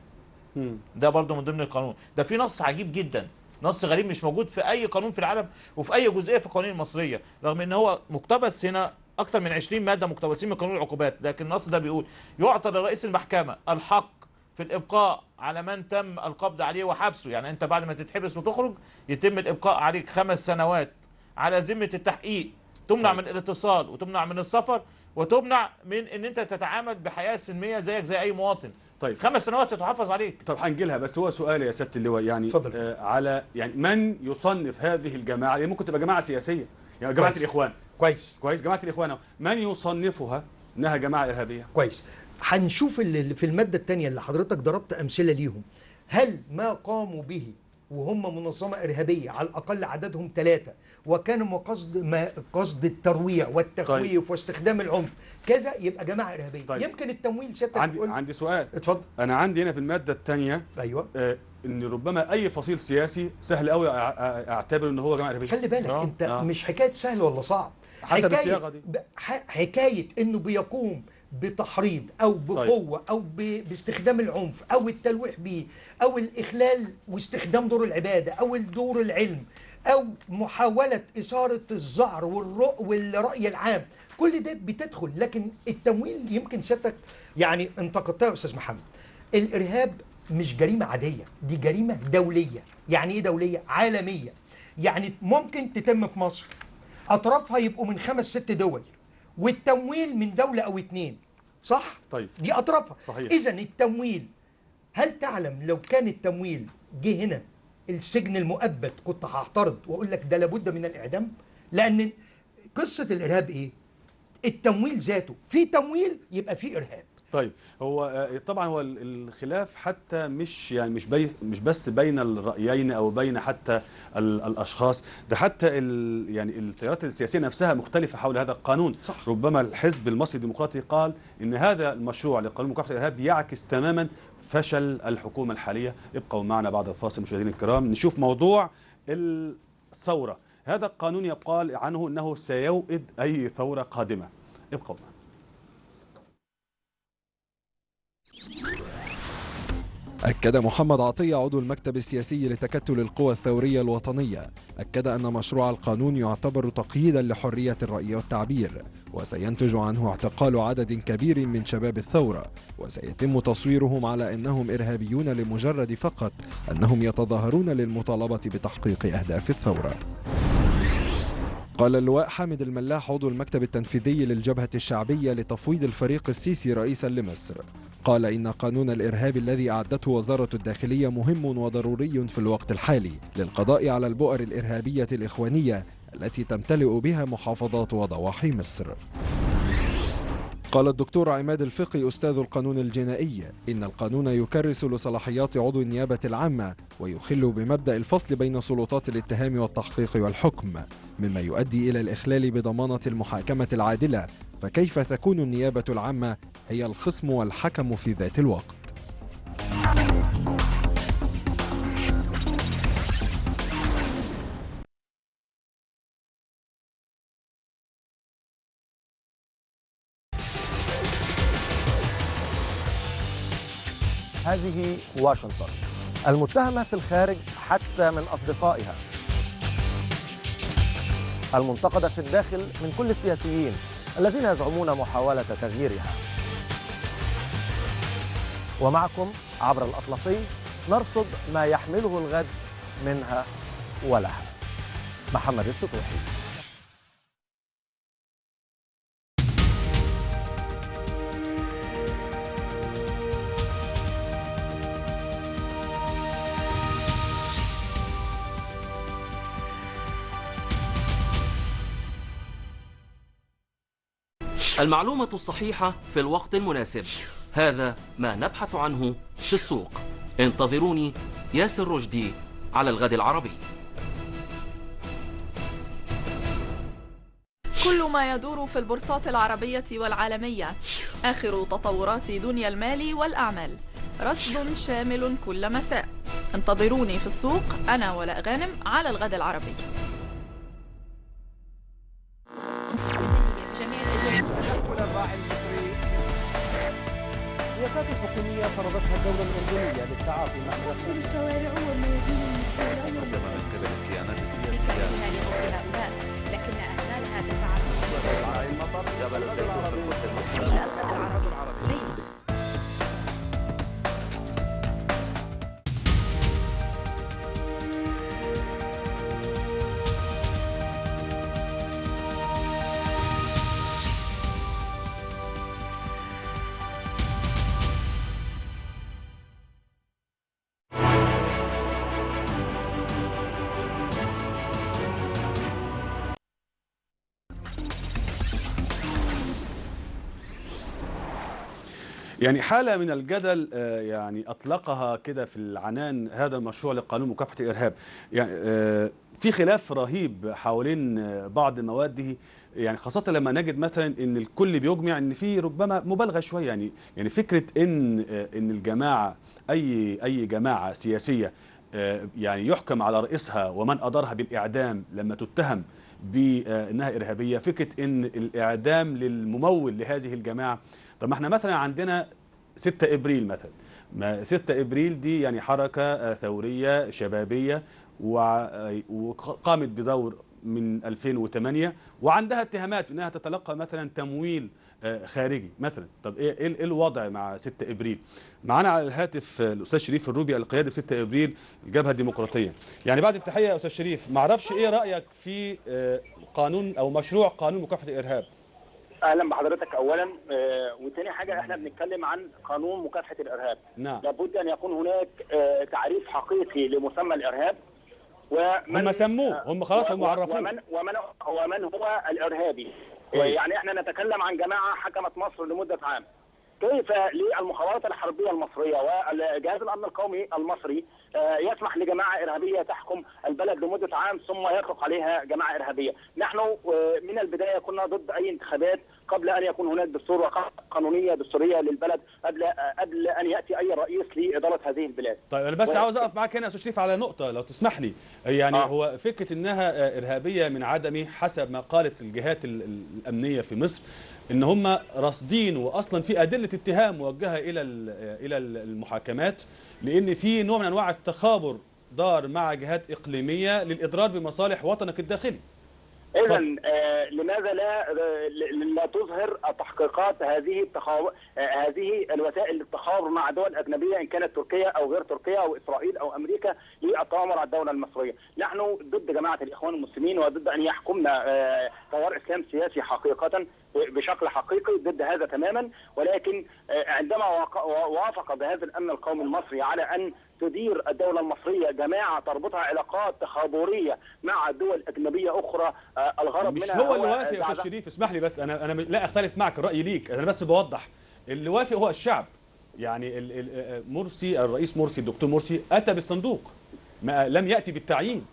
Speaker 3: ده برضه من ضمن القانون. ده في نص عجيب جدا، نص غريب مش موجود في اي قانون في العالم وفي اي جزئيه في القوانين المصريه، رغم ان هو مقتبس هنا اكثر من 20 ماده مقتبسين من قانون العقوبات. لكن النص ده بيقول: يعطى لرئيس المحكمه الحق في الابقاء على من تم القبض عليه وحبسه. يعني انت بعد ما تتحبس وتخرج يتم الابقاء عليك 5 سنوات على ذمه التحقيق، تمنع من الاتصال وتمنع من السفر وتمنع من ان انت تتعامل بحياه سلميه زيك زي اي مواطن.
Speaker 1: طيب
Speaker 3: 5 سنوات تتحفظ عليك.
Speaker 1: طب هنجيلها، بس هو سؤال يا سياده اللواء يعني على يعني من يصنف هذه الجماعه؟ يعني ممكن تبقى جماعه سياسيه، يعني جماعه الإخوان.
Speaker 2: كويس.
Speaker 1: جماعه الإخوان من يصنفها انها جماعه ارهابيه؟
Speaker 2: كويس. هنشوف اللي في الماده الثانيه اللي حضرتك ضربت امثله ليهم، هل ما قاموا به وهم منظمة إرهابية على الأقل عددهم 3 وكانوا قصد الترويع والتخويف واستخدام العنف كذا، يبقى جماعة إرهابية. يمكن التمويل ستة.
Speaker 1: عندي سؤال.
Speaker 2: اتفضل.
Speaker 1: أنا عندي هنا في المادة الثانية
Speaker 2: أيوه
Speaker 1: ان ربما اي فصيل سياسي سهل قوي اعتبر ان هو جماعه ارهابيه.
Speaker 2: خلي بالك انت مش حكايه سهل ولا صعب،
Speaker 1: حسب الصياغه دي.
Speaker 2: حكايه انه بيقوم بتحريض او بقوه او باستخدام العنف او التلويح به او الاخلال واستخدام دور العباده او دور العلم او محاوله اثاره الذعر والراي العام، كل ده بتدخل. لكن التمويل يمكن سيادتك يعني انتقدتها يا استاذ محمد. الارهاب مش جريمة عادية، دي جريمة دولية. يعني ايه دولية؟ عالمية. يعني ممكن تتم في مصر، أطرافها يبقوا من 5 6 دول، والتمويل من دولة أو 2. صح؟
Speaker 1: طيب
Speaker 2: دي أطرافها.
Speaker 1: صحيح.
Speaker 2: إذن التمويل، هل تعلم لو كان التمويل جه هنا السجن المؤبد كنت هعترض وأقول لك ده لابد من الإعدام؟ لأن قصة الإرهاب إيه؟ التمويل ذاته، في تمويل يبقى في إرهاب.
Speaker 1: طيب هو طبعا هو الخلاف حتى مش يعني مش بس بين الرأيين او بين حتى الاشخاص، ده حتى يعني التيارات السياسيه نفسها مختلفه حول هذا القانون.
Speaker 2: صح.
Speaker 1: ربما الحزب المصري الديمقراطي قال ان هذا المشروع لقانون مكافحه الارهاب يعكس تماما فشل الحكومه الحاليه. ابقوا معنا بعد الفاصل مشاهدينا الكرام نشوف موضوع الثوره. هذا القانون يقال عنه انه سيوئد اي ثوره قادمه. ابقوا معنا.
Speaker 4: أكد محمد عطية عضو المكتب السياسي لتكتل القوى الثورية الوطنية أن مشروع القانون يعتبر تقييدا لحرية الرأي والتعبير، وسينتج عنه اعتقال عدد كبير من شباب الثورة، وسيتم تصويرهم على أنهم إرهابيون لمجرد فقط أنهم يتظاهرون للمطالبة بتحقيق أهداف الثورة. قال اللواء حامد الملاح عضو المكتب التنفيذي للجبهة الشعبية لتفويض الفريق السيسي رئيسا لمصر، قال إن قانون الإرهاب الذي أعدته وزارة الداخلية مهم وضروري في الوقت الحالي للقضاء على البؤر الإرهابية الإخوانية التي تمتلئ بها محافظات وضواحي مصر. قال الدكتور عماد الفقي أستاذ القانون الجنائي إن القانون يكرس لصلاحيات عضو النيابة العامة ويخل بمبدأ الفصل بين سلطات الاتهام والتحقيق والحكم، مما يؤدي إلى الإخلال بضمانة المحاكمة العادلة، فكيف تكون النيابة العامة هي الخصم والحكم في ذات الوقت؟
Speaker 5: هذه واشنطن المتهمة في الخارج حتى من أصدقائها، المنتقدة في الداخل من كل السياسيين الذين يزعمون محاولة تغييرها. ومعكم عبر الأطلسي نرصد ما يحمله الغد منها ولها. محمد السطوحي.
Speaker 10: المعلومة الصحيحة في الوقت المناسب، هذا ما نبحث عنه في السوق. انتظروني ياسر رشدي على الغد العربي.
Speaker 11: كل ما يدور في البورصات العربية والعالمية، آخر تطورات دنيا المال والأعمال، رصد شامل كل مساء. انتظروني في السوق أنا ولاء غانم على الغد العربي.
Speaker 5: السياسات الحكومية فرضتها الدولة الأردنية للتعاطي مع ملفات
Speaker 12: الشوارع والميادين
Speaker 7: مقدمة من قبل الكيانات السياسية
Speaker 12: لهؤلاء، لكن أعمالها تتعرض
Speaker 7: المطر جبل الزيتون في القدس المصري.
Speaker 12: العربي.
Speaker 1: يعني حالة من الجدل يعني أطلقها كده في العنان هذا المشروع لقانون مكافحة الإرهاب. يعني في خلاف رهيب حوالين بعض مواده، يعني خاصة لما نجد مثلا ان الكل بيجمع ان في ربما مبالغة شوية، يعني فكرة ان الجماعة اي جماعة سياسية يعني يحكم على رئيسها ومن أدارها بالإعدام لما تتهم بأنها إرهابية. فكرة ان الإعدام للممول لهذه الجماعة، طب ما احنا مثلا عندنا 6 إبريل مثلا، ما 6 إبريل دي يعني حركة ثورية شبابية وقامت بدور من 2008 وعندها اتهامات انها تتلقى مثلا تمويل خارجي مثلا. طب ايه الوضع مع 6 ابريل؟ معانا على الهاتف الاستاذ شريف الروبي القيادي ب 6 ابريل الجبهه الديمقراطيه. يعني بعد التحيه يا استاذ شريف، ما اعرفش ايه رايك في قانون او مشروع قانون مكافحه الارهاب؟
Speaker 13: اهلا بحضرتك اولا، وتاني حاجه احنا بنتكلم عن قانون مكافحه الارهاب.
Speaker 1: نعم.
Speaker 13: لابد ان يكون هناك تعريف حقيقي لمسمى الارهاب،
Speaker 1: هم سموه، هم خلاص هم عرفوه،
Speaker 13: ومن هو الارهابي. يعني احنا نتكلم عن جماعه حكمت مصر لمده عام. كيف للمخابرات الحربيه المصريه وجهاز الامن القومي المصري يسمح لجماعه ارهابيه تحكم البلد لمده عام ثم يطلق عليها جماعه ارهابيه؟ نحن من البدايه كنا ضد اي انتخابات قبل ان يكون هناك دستور وقانونيه دستوريه للبلد، قبل ان ياتي اي رئيس لاداره هذه البلاد.
Speaker 1: طيب انا بس عاوز اقف معاك هنا يا استاذ شريف على نقطه لو تسمح لي. يعني هو فكره انها ارهابيه من عدمه حسب ما قالت الجهات الامنيه في مصر، ان هم راصدين واصلا في ادله اتهام موجهه الى المحاكمات، لان في نوع من انواع التخابر دار مع جهات اقليميه للاضرار بمصالح وطنك الداخلي.
Speaker 13: إذا لماذا لا تظهر تحقيقات هذه الوسائل للتخابر مع دول أجنبية إن كانت تركيا أو غير تركيا أو إسرائيل أو أمريكا للتآمر على الدولة المصرية؟ نحن ضد جماعة الإخوان المسلمين وضد أن يحكمنا تيار إسلام سياسي حقيقة بشكل حقيقي، ضد هذا تماما. ولكن عندما وافق جهاز الأمن القومي المصري على أن تدير الدولة المصرية جماعة تربطها علاقات تخابرية مع دول أجنبية أخرى الغرض
Speaker 1: مش
Speaker 13: منها
Speaker 1: هو اللي وافق يا أستاذ شريف، اسمح لي بس أنا لا أختلف معك، الرأي ليك، أنا بس بوضح. اللي وافق هو الشعب. يعني مرسي، الرئيس مرسي، الدكتور مرسي أتى بالصندوق، ما لم يأتي بالتعيين.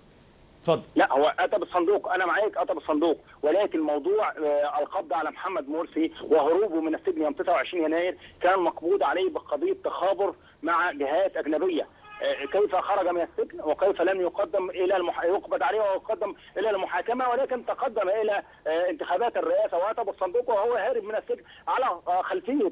Speaker 1: اتفضل.
Speaker 13: لا، هو اتى بالصندوق، انا معاك، اتى بالصندوق، ولكن موضوع القبض على محمد مرسي وهروبه من السجن يوم 29 يناير كان مقبوض عليه بقضيه تخابر مع جهات اجنبيه. كيف خرج من السجن وكيف لم يقدم يقبض عليه ويقدم الى المحاكمه، ولكن تقدم الى انتخابات الرئاسه واتى بالصندوق وهو هارب من السجن على خلفيه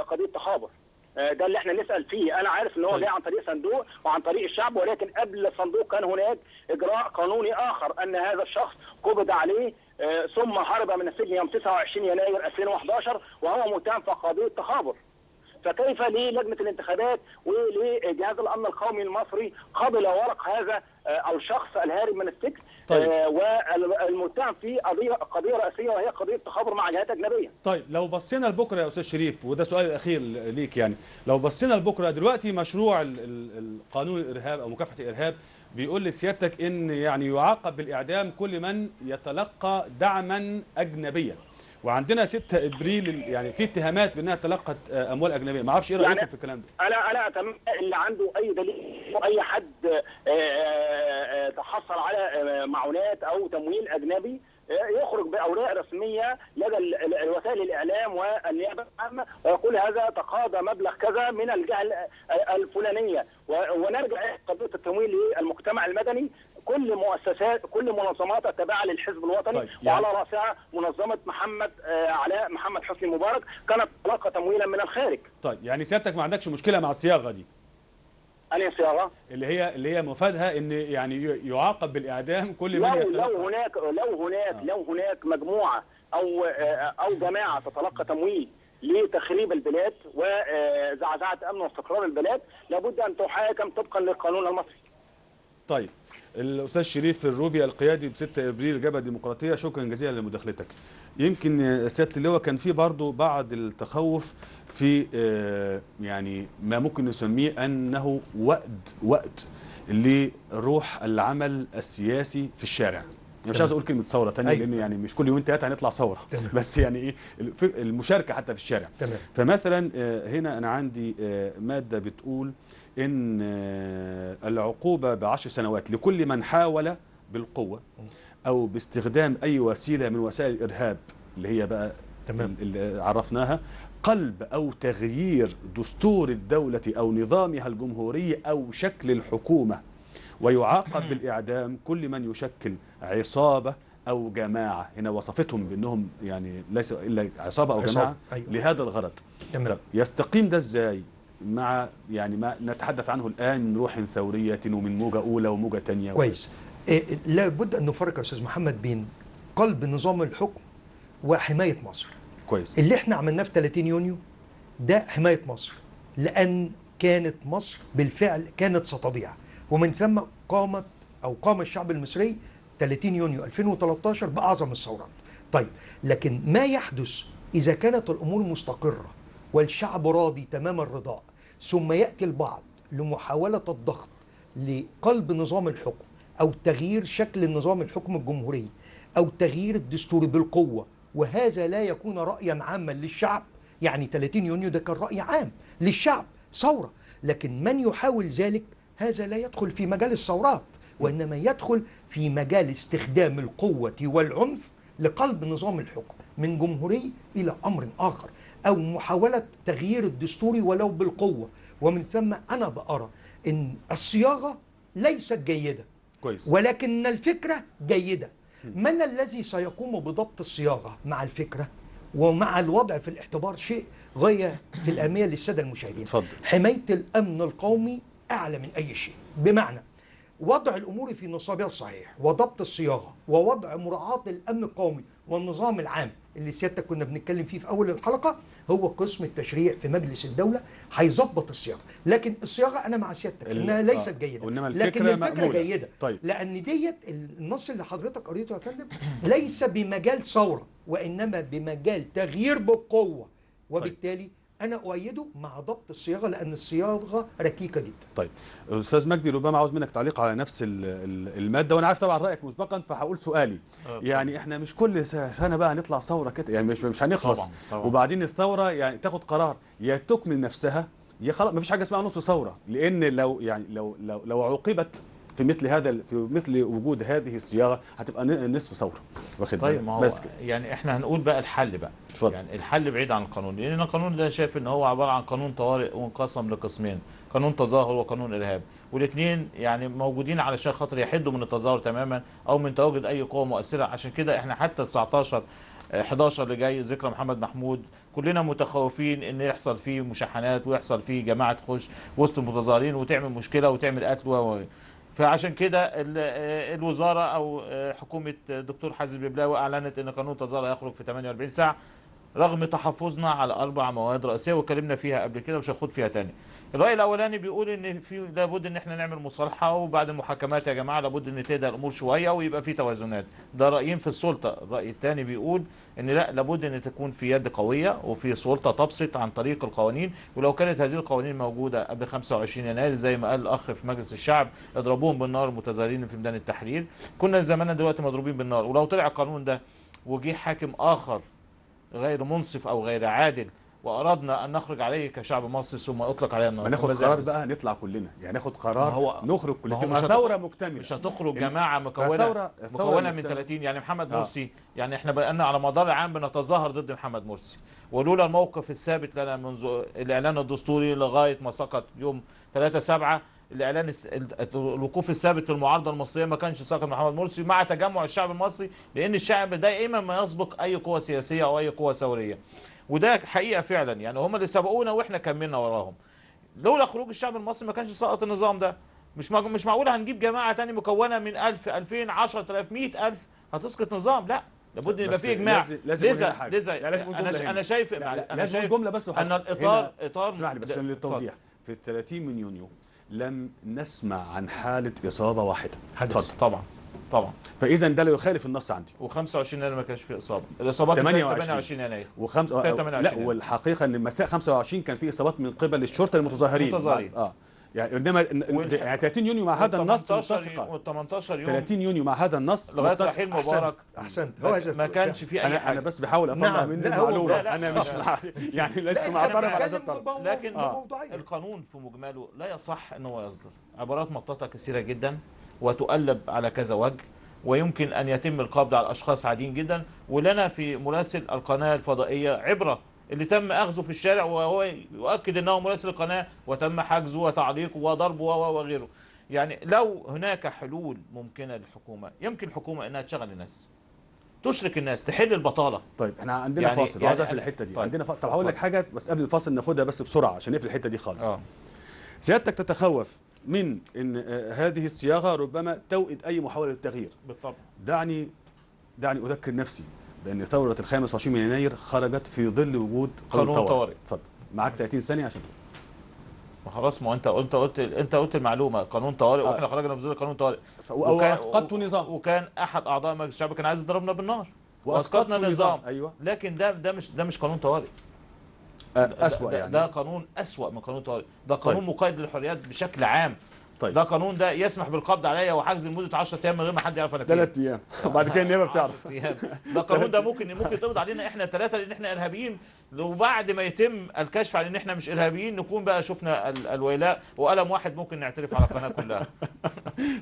Speaker 13: قضيه تخابر. ده اللي احنا نسأل فيه. انا عارف ان هو جاي عن طريق صندوق وعن طريق الشعب، ولكن قبل الصندوق كان هناك اجراء قانوني اخر، ان هذا الشخص قبض عليه ثم هرب من السجن يوم 29 يناير 2011 وهو متهم في قضية تخابر. فكيف للجنة الانتخابات ولجهاز الامن القومي المصري قبل ورق هذا الشخص الهارب من السجن؟
Speaker 1: طيب.
Speaker 13: والمتهم في قضية رئيسية وهي قضية تخابر مع جهات أجنبية.
Speaker 1: طيب لو بصينا لبكره يا أستاذ شريف، وده سؤالي الأخير ليك، يعني لو بصينا لبكره دلوقتي مشروع القانون الإرهاب أو مكافحة الإرهاب بيقول لسيادتك إن يعني يعاقب بالإعدام كل من يتلقى دعما أجنبيا، وعندنا 6 ابريل يعني في اتهامات بانها تلقت اموال اجنبيه، ما اعرفش ايه رايكم يعني في الكلام ده؟
Speaker 13: انا اتمنى اللي عنده اي دليل اي حد تحصل على معونات او تمويل اجنبي يخرج باوراق رسميه لدى وسائل الاعلام والنيابه العامه ويقول هذا تقاضى مبلغ كذا من الجهه الفلانيه، ونرجع قضيه التمويل للمجتمع المدني. كل منظمات التابعه للحزب الوطني، طيب يعني وعلى راسها منظمه علاء محمد حسني مبارك كانت تلقى تمويلا من الخارج.
Speaker 1: طيب يعني سيادتك ما عندكش مشكله مع الصياغه دي؟
Speaker 13: أنهي صياغه؟
Speaker 1: اللي هي مفادها ان يعني يعاقب بالاعدام كل من يتلقى.
Speaker 13: لو هناك مجموعه او جماعه تتلقى تمويل لتخريب البلاد وزعزعه امن واستقرار البلاد، لابد ان تحاكم طبقا للقانون المصري.
Speaker 1: طيب الأستاذ شريف الروبي القيادي ب 6 ابريل الجبهه الديمقراطيه، شكرا جزيلا لمداخلتك. يمكن سياده اللواء كان في برضه بعض التخوف في يعني ما ممكن نسميه انه وأد لروح العمل السياسي في الشارع. مش عايز اقول كلمه ثوره ثانيه لان يعني مش كل يومين ثلاثه هنطلع ثوره بس يعني ايه المشاركه حتى في الشارع.
Speaker 2: تمام.
Speaker 1: فمثلا هنا انا عندي ماده بتقول ان العقوبه ب10 سنوات لكل من حاول بالقوه او باستخدام اي وسيله من وسائل الارهاب اللي هي بقى
Speaker 2: تمام
Speaker 1: اللي عرفناها قلب او تغيير دستور الدوله او نظامها الجمهوري او شكل الحكومه، ويعاقب بالإعدام كل من يشكل عصابة أو جماعة. هنا وصفتهم بأنهم يعني ليس إلا عصابة أو جماعة
Speaker 2: أيوة.
Speaker 1: لهذا الغرض.
Speaker 2: تمام.
Speaker 1: يستقيم ده إزاي مع يعني ما نتحدث عنه الآن من روح ثورية ومن موجة أولى وموجة ثانية؟
Speaker 2: كويس. لابد أن نفرق يا أستاذ محمد بين قلب نظام الحكم وحماية مصر.
Speaker 1: كويس.
Speaker 2: اللي احنا عملناه في 30 يونيو ده حماية مصر، لأن كانت مصر بالفعل كانت ستضيع، ومن ثم قام الشعب المصري 30 يونيو 2013 بأعظم الثورات. طيب، لكن ما يحدث إذا كانت الأمور مستقرة والشعب راضي تمام الرضاء، ثم يأتي البعض لمحاولة الضغط لقلب نظام الحكم أو تغيير شكل نظام الحكم الجمهوري أو تغيير الدستور بالقوة، وهذا لا يكون رأيا عاما للشعب. يعني 30 يونيو ده كان رأي عام للشعب، ثورة، لكن من يحاول ذلك هذا لا يدخل في مجال الثورات، وإنما يدخل في مجال استخدام القوة والعنف لقلب نظام الحكم من جمهوري إلى أمر آخر، أو محاولة تغيير الدستور ولو بالقوة. ومن ثم أنا بأرى أن الصياغة ليست جيدة.
Speaker 1: كويس.
Speaker 2: ولكن الفكرة جيدة. من الذي سيقوم بضبط الصياغة مع الفكرة ومع الوضع في الاعتبار شيء غاية في الأهمية للسادة المشاهدين.
Speaker 1: تفضل.
Speaker 2: حماية الأمن القومي أعلى من أي شيء، بمعنى وضع الأمور في نصابها الصحيح وضبط الصياغة ووضع مراعاة الأمن القومي والنظام العام اللي سيادتك كنا بنتكلم فيه في أول الحلقة. هو قسم التشريع في مجلس الدولة هيظبط الصياغة، لكن الصياغة أنا مع سيادتك إنها ليست جيدة، لكن الفكرة جيدة.
Speaker 1: طيب.
Speaker 2: لأن ديت النص اللي حضرتك قريته يا فندم ليس بمجال ثورة، وإنما بمجال تغيير بالقوة، وبالتالي أنا أؤيده مع ضبط الصياغة، لأن الصياغة ركيكة جدا.
Speaker 1: طيب أستاذ مجدي، ربما عاوز منك تعليق على نفس المادة، وأنا عارف طبعا رأيك مسبقا فهقول سؤالي. يعني إحنا مش كل سنة بقى هنطلع ثورة كده، يعني مش هنخلص. طبعا. وبعدين الثورة يعني تاخد قرار يا تكمل نفسها يا خلاص، مفيش حاجة اسمها نص ثورة، لأن لو عوقبت في مثل وجود هذه الصياغه هتبقى نصف ثوره. واخد بالك؟
Speaker 3: طيب، ما هو يعني احنا هنقول بقى الحل بقى. اتفضل. يعني الحل بعيد عن القانون، لان القانون ده شايف ان هو عباره عن قانون طوارئ وانقسم لقسمين، قانون تظاهر وقانون ارهاب، والاثنين يعني موجودين علشان خاطر يحدوا من التظاهر تماما او من تواجد اي قوه مؤثره. عشان كده احنا حتى 19/11 اللي جاي ذكرى محمد محمود كلنا متخوفين ان يحصل فيه مشاحنات ويحصل فيه جماعه تخش وسط المتظاهرين وتعمل مشكله وتعمل قتل فعشان كده الوزاره او حكومه الدكتور حازم ببلاوي اعلنت ان قانون التظاهر هيخرج في 48 ساعه رغم تحفظنا على 4 مواد رئيسيه واتكلمنا فيها قبل كده ومش هاخد فيها تاني. الراي الاولاني بيقول ان في لابد ان احنا نعمل مصالحه، وبعد المحاكمات يا جماعه لابد ان تهدى الامور شويه ويبقى في توازنات. ده رايين في السلطه. الراي الثاني بيقول ان لا، لابد ان تكون في يد قويه وفي سلطه تبسط عن طريق القوانين، ولو كانت هذه القوانين موجوده قبل 25 يناير زي ما قال الاخ في مجلس الشعب اضربوهم بالنار المتظاهرين في ميدان التحرير، كنا زماننا دلوقتي مضروبين بالنار. ولو طلع القانون ده وجه حاكم اخر غير منصف او غير عادل واردنا ان نخرج عليه كشعب مصري ثم اطلق علينا النار،
Speaker 1: ناخد قرار بقى نطلع كلنا، يعني ناخد قرار نخرج كلنا ثوره مكتمله،
Speaker 3: مش هتخرج جماعه مكونه من 30. يعني محمد مرسي، يعني احنا بقالنا على مدار العام بنتظاهر ضد محمد مرسي، ولولا الموقف الثابت لنا منذ الاعلان الدستوري لغايه ما سقط يوم 3/7 الاعلان الوقوف الثابت للمعارضه المصريه ما كانش ساقط محمد مرسي مع تجمع الشعب المصري، لان الشعب دائما ما يسبق اي قوه سياسيه او اي قوه ثوريه. وده حقيقه فعلا، يعني هم اللي سبقونا واحنا كملنا وراهم. لولا خروج الشعب المصري ما كانش سقط النظام ده. مش معقول هنجيب جماعه ثانيه مكونه من 1000 2000 10000 100000 هتسقط نظام. لا، لابد يبقى فيه اجماع. لذا انا شايف
Speaker 1: جمله بس
Speaker 3: ان الاطار
Speaker 1: اسمح لي بس للتوضيح. في 30 من يونيو لم نسمع عن حاله اصابه واحده.
Speaker 3: اتفضل. طبعا
Speaker 1: فاذا ده لا يخالف النص عندي.
Speaker 3: و25 يناير ما كانش في اصابه، الاصابات 28 يناير
Speaker 1: لا، والحقيقه ان مساء 25 كان في اصابات من قبل الشرطه المتظاهرين. يعني انما يعني 30 يونيو مع هذا النص متسقه.
Speaker 3: 18 يوم
Speaker 1: 30 يونيو مع هذا النص
Speaker 3: لغايه رحيل مبارك.
Speaker 2: احسنت.
Speaker 3: ما كانش في اي حاجه.
Speaker 1: انا بس بحاول اطلع منه المعلومه. انا مش يعني لست معترض على هذا الطرف.
Speaker 3: لكن القانون في مجمله لا يصح ان هو يصدر. عبارات مطاطه كثيره جدا وتؤلب على كذا وجه، ويمكن ان يتم القبض على اشخاص عاديين جدا. ولنا في مراسل القناه الفضائيه عبره اللي تم اخذه في الشارع وهو يؤكد انه مراسل القناه، وتم حجزه وتعليقه وضربه وغيره. يعني لو هناك حلول ممكنه للحكومه، يمكن الحكومه انها تشغل الناس، تشرك الناس، تحل البطاله.
Speaker 1: طيب احنا عندنا يعني فاصل وعايز اقفل الحته دي. طيب عندنا طب هقول لك حاجه بس قبل الفاصل ناخدها بس بسرعه عشان نقفل الحته دي خالص. سيادتك تتخوف من ان هذه الصياغه ربما توئد اي محاوله للتغيير.
Speaker 3: بالطبع.
Speaker 1: دعني اذكر نفسي بان ثوره ال 25 من يناير خرجت في ظل وجود قانون طوارئ. اتفضل معاك 30 ثانيه عشان
Speaker 3: خلاص. ما انت قلت المعلومه قانون طوارئ واحنا خرجنا في ظل قانون طوارئ
Speaker 1: واسقطت نظام،
Speaker 3: وكان احد اعضاء مجلس الشعب كان عايز يضربنا بالنار واسقطنا نظام.
Speaker 1: ايوه.
Speaker 3: لكن ده مش قانون طوارئ.
Speaker 1: اسوأ يعني.
Speaker 3: ده قانون اسوأ من قانون طوارئ. ده قانون
Speaker 1: طيب.
Speaker 3: مقيد للحريات بشكل عام.
Speaker 1: طيب.
Speaker 3: ده قانون ده يسمح بالقبض عليا وحجز لمده 10 ايام من غير ما حد يعرف انا فين.
Speaker 1: 3 ايام وبعد كده النيابه بتعرف.
Speaker 3: ده قانون ده ممكن تقبض علينا احنا 3 لان احنا ارهابيين، وبعد ما يتم الكشف عن ان احنا مش ارهابيين نكون بقى شفنا الويلاء وقلم واحد ممكن نعترف على القناه كلها.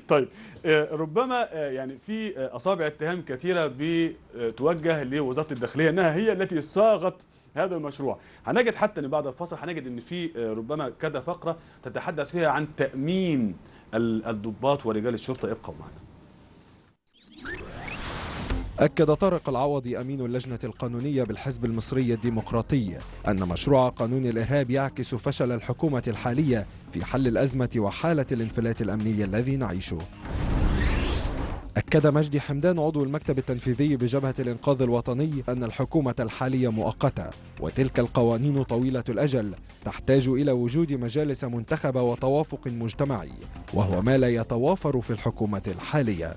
Speaker 1: طيب ربما يعني في اصابع اتهام كثيره بتوجه لوزاره الداخليه انها هي التي صاغت هذا المشروع. هنجد حتى ان بعد الفصل هنجد ان في ربما كذا فقره تتحدث فيها عن تامين الضباط ورجال الشرطه. ابقوا معنا.
Speaker 4: أكد طارق العوضي أمين اللجنة القانونية بالحزب المصري الديمقراطي أن مشروع قانون الإرهاب يعكس فشل الحكومة الحالية في حل الأزمة وحالة الانفلات الأمني الذي نعيشه. أكد مجدي حمدان عضو المكتب التنفيذي بجبهة الإنقاذ الوطني أن الحكومة الحالية مؤقتة، وتلك القوانين طويلة الأجل تحتاج إلى وجود مجالس منتخبة وتوافق مجتمعي، وهو ما لا يتوافر في الحكومة الحالية.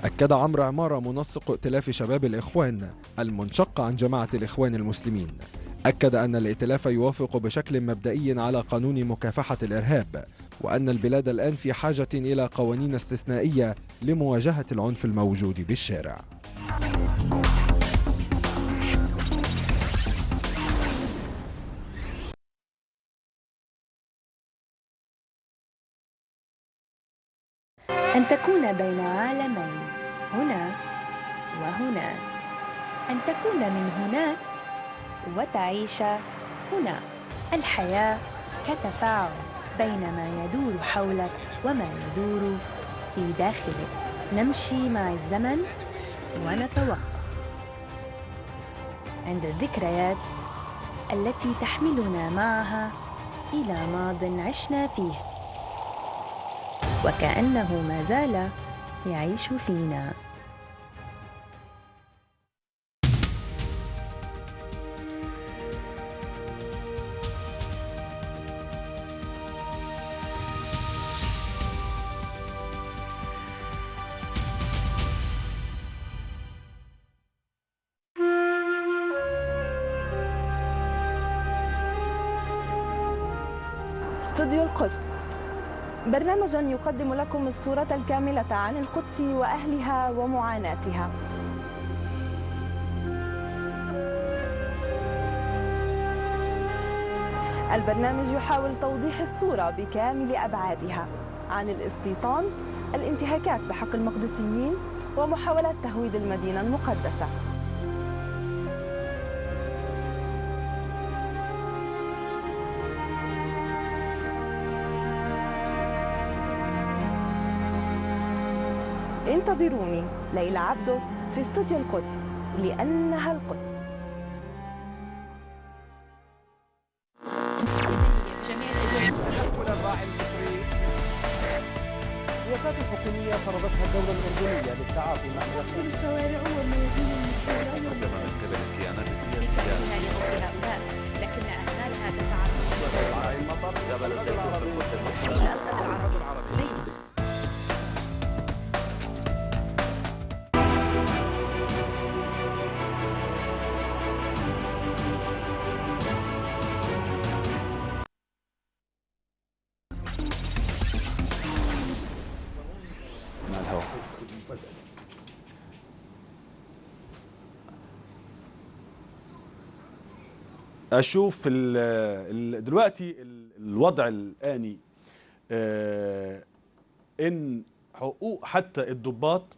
Speaker 4: أكد عمرو عمارة منسق ائتلاف شباب الإخوان المنشق عن جماعة الإخوان المسلمين، أكد أن الائتلاف يوافق بشكل مبدئي على قانون مكافحة الإرهاب، وأن البلاد الآن في حاجة إلى قوانين استثنائية لمواجهة العنف الموجود بالشارع.
Speaker 6: أن تكون بين عالمين، هنا وهنا، أن تكون من هناك وتعيش هنا. الحياة كتفاعل بين ما يدور حولك وما يدور في داخلك. نمشي مع الزمن ونتوقف عند الذكريات التي تحملنا معها إلى ماض عشنا فيه، وكأنه ما زال يعيش فينا.
Speaker 14: استوديو القدس، برنامج يقدم لكم الصورة الكاملة عن القدس وأهلها ومعاناتها. البرنامج يحاول توضيح الصورة بكامل أبعادها عن الاستيطان، الانتهاكات بحق المقدسيين، ومحاولات تهويد المدينة المقدسة. انتظروني ليلى عبدو في استوديو القدس، لأنها القدس.
Speaker 5: السياسات الحكومية فرضتها الدولة الأردنية للتعاطي مع
Speaker 12: الشوارع وميادين المشكلة
Speaker 7: عندما أكد الكيانات السياسية
Speaker 12: لكن أهمالها تتعرض
Speaker 7: المطر جبل الزيتون في القدس المصري.
Speaker 12: الغد العربي.
Speaker 1: اشوف دلوقتي الوضع الآني ان حقوق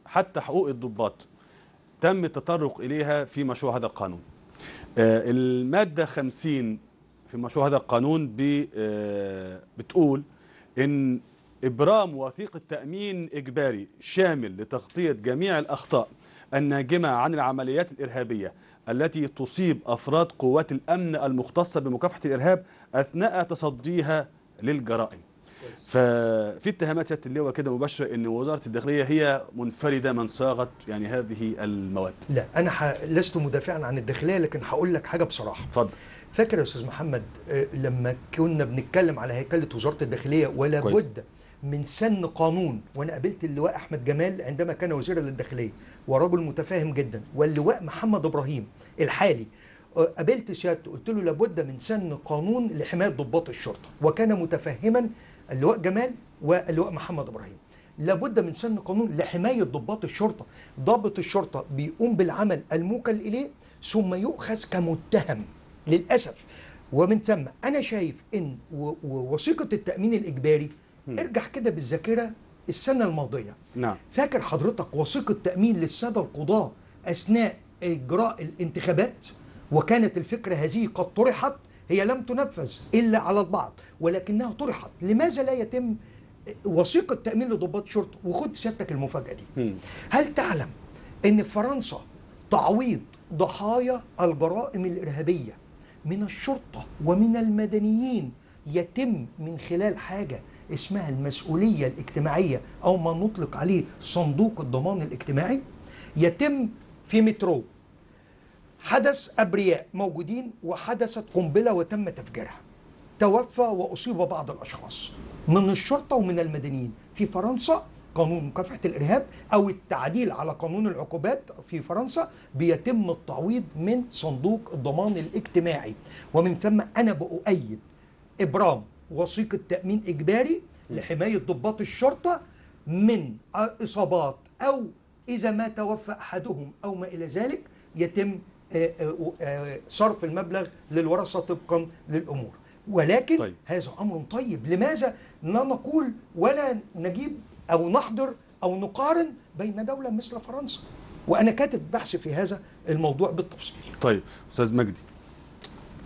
Speaker 1: حتى حقوق الضباط تم التطرق اليها في مشروع هذا القانون. المادة 50 في مشروع هذا القانون بتقول ان ابرام وثيقة تأمين اجباري شامل لتغطية جميع الاخطاء الناجمة عن العمليات الارهابية التي تصيب افراد قوات الامن المختصة بمكافحة الارهاب اثناء تصديها للجرائم. ففي اتهامات سيادة اللواء كده مباشرة ان وزارة الداخلية هي منفردة من صاغت يعني هذه المواد.
Speaker 2: لا انا لست مدافعا عن الداخلية، لكن هقول لك حاجة بصراحة.
Speaker 1: اتفضل.
Speaker 2: فاكر يا استاذ محمد لما كنا بنتكلم على هيكلة وزارة الداخلية ولا بد من سن قانون، وانا قابلت اللواء احمد جمال عندما كان وزيرا للداخلية ورجل متفاهم جدا، واللواء محمد ابراهيم الحالي قابلت سيادته قلت له لابد من سن قانون لحماية ضباط الشرطة، وكان متفهما اللواء جمال واللواء محمد ابراهيم لابد من سن قانون لحماية ضباط الشرطة. ضابط الشرطة بيقوم بالعمل الموكل إليه ثم يؤخذ كمتهم للأسف. ومن ثم أنا شايف إن وثيقة التأمين الإجباري ارجع كده بالذاكرة السنة الماضية.
Speaker 1: نعم.
Speaker 2: فاكر حضرتك وثيقة تأمين للسادة القضاة أثناء إجراء الانتخابات؟ وكانت الفكرة هذه قد طرحت، هي لم تنفذ إلا على البعض ولكنها طرحت. لماذا لا يتم وثيقة تأمين لضباط الشرطة؟ وخد سيادتك المفاجأة دي. هل تعلم أن في فرنسا تعويض ضحايا الجرائم الإرهابية من الشرطة ومن المدنيين يتم من خلال حاجة اسمها المسؤولية الاجتماعية أو ما نطلق عليه صندوق الضمان الاجتماعي؟ يتم في مترو حدث أبرياء موجودين وحدثت قنبلة وتم تفجيرها، توفى وأصيب بعض الأشخاص من الشرطة ومن المدنيين. في فرنسا قانون مكافحة الإرهاب أو التعديل على قانون العقوبات في فرنسا بيتم التعويض من صندوق الضمان الاجتماعي. ومن ثم أنا بأؤيد إبرام وثيقة تأمين إجباري لحماية ضباط الشرطة من إصابات، أو إذا ما توفى أحدهم أو ما إلى ذلك يتم صرف المبلغ للورثة طبقا للأمور. ولكن هذا أمر طيب، لماذا لا نقول ولا نجيب أو نحضر أو نقارن بين دولة مثل فرنسا؟ وأنا كاتب بحث في هذا الموضوع بالتفصيل.
Speaker 1: طيب أستاذ مجدي.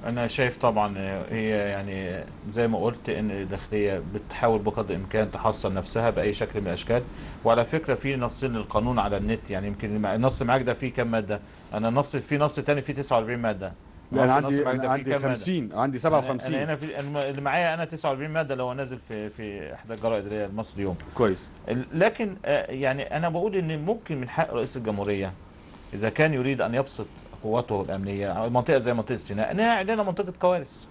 Speaker 3: أنا شايف طبعا هي يعني زي ما قلت إن الداخلية بتحاول بقدر الإمكان تحصن نفسها بأي شكل من الأشكال. وعلى فكرة في نصين للقانون على النت، يعني يمكن النص معاك ده فيه كام مادة؟ أنا في نص تاني فيه 49 مادة.
Speaker 1: لا أنا عندي 50 عندي 57.
Speaker 3: أنا هنا في اللي معايا أنا 49 مادة لو نازل في إحدى الجرائد اللي هي مصر اليوم.
Speaker 1: كويس.
Speaker 3: لكن يعني أنا بقول إن ممكن من حق رئيس الجمهورية إذا كان يريد أن يبسط قواته الأمنية منطقة زي منطقة سيناء أنها يعلنها منطقة كوارث.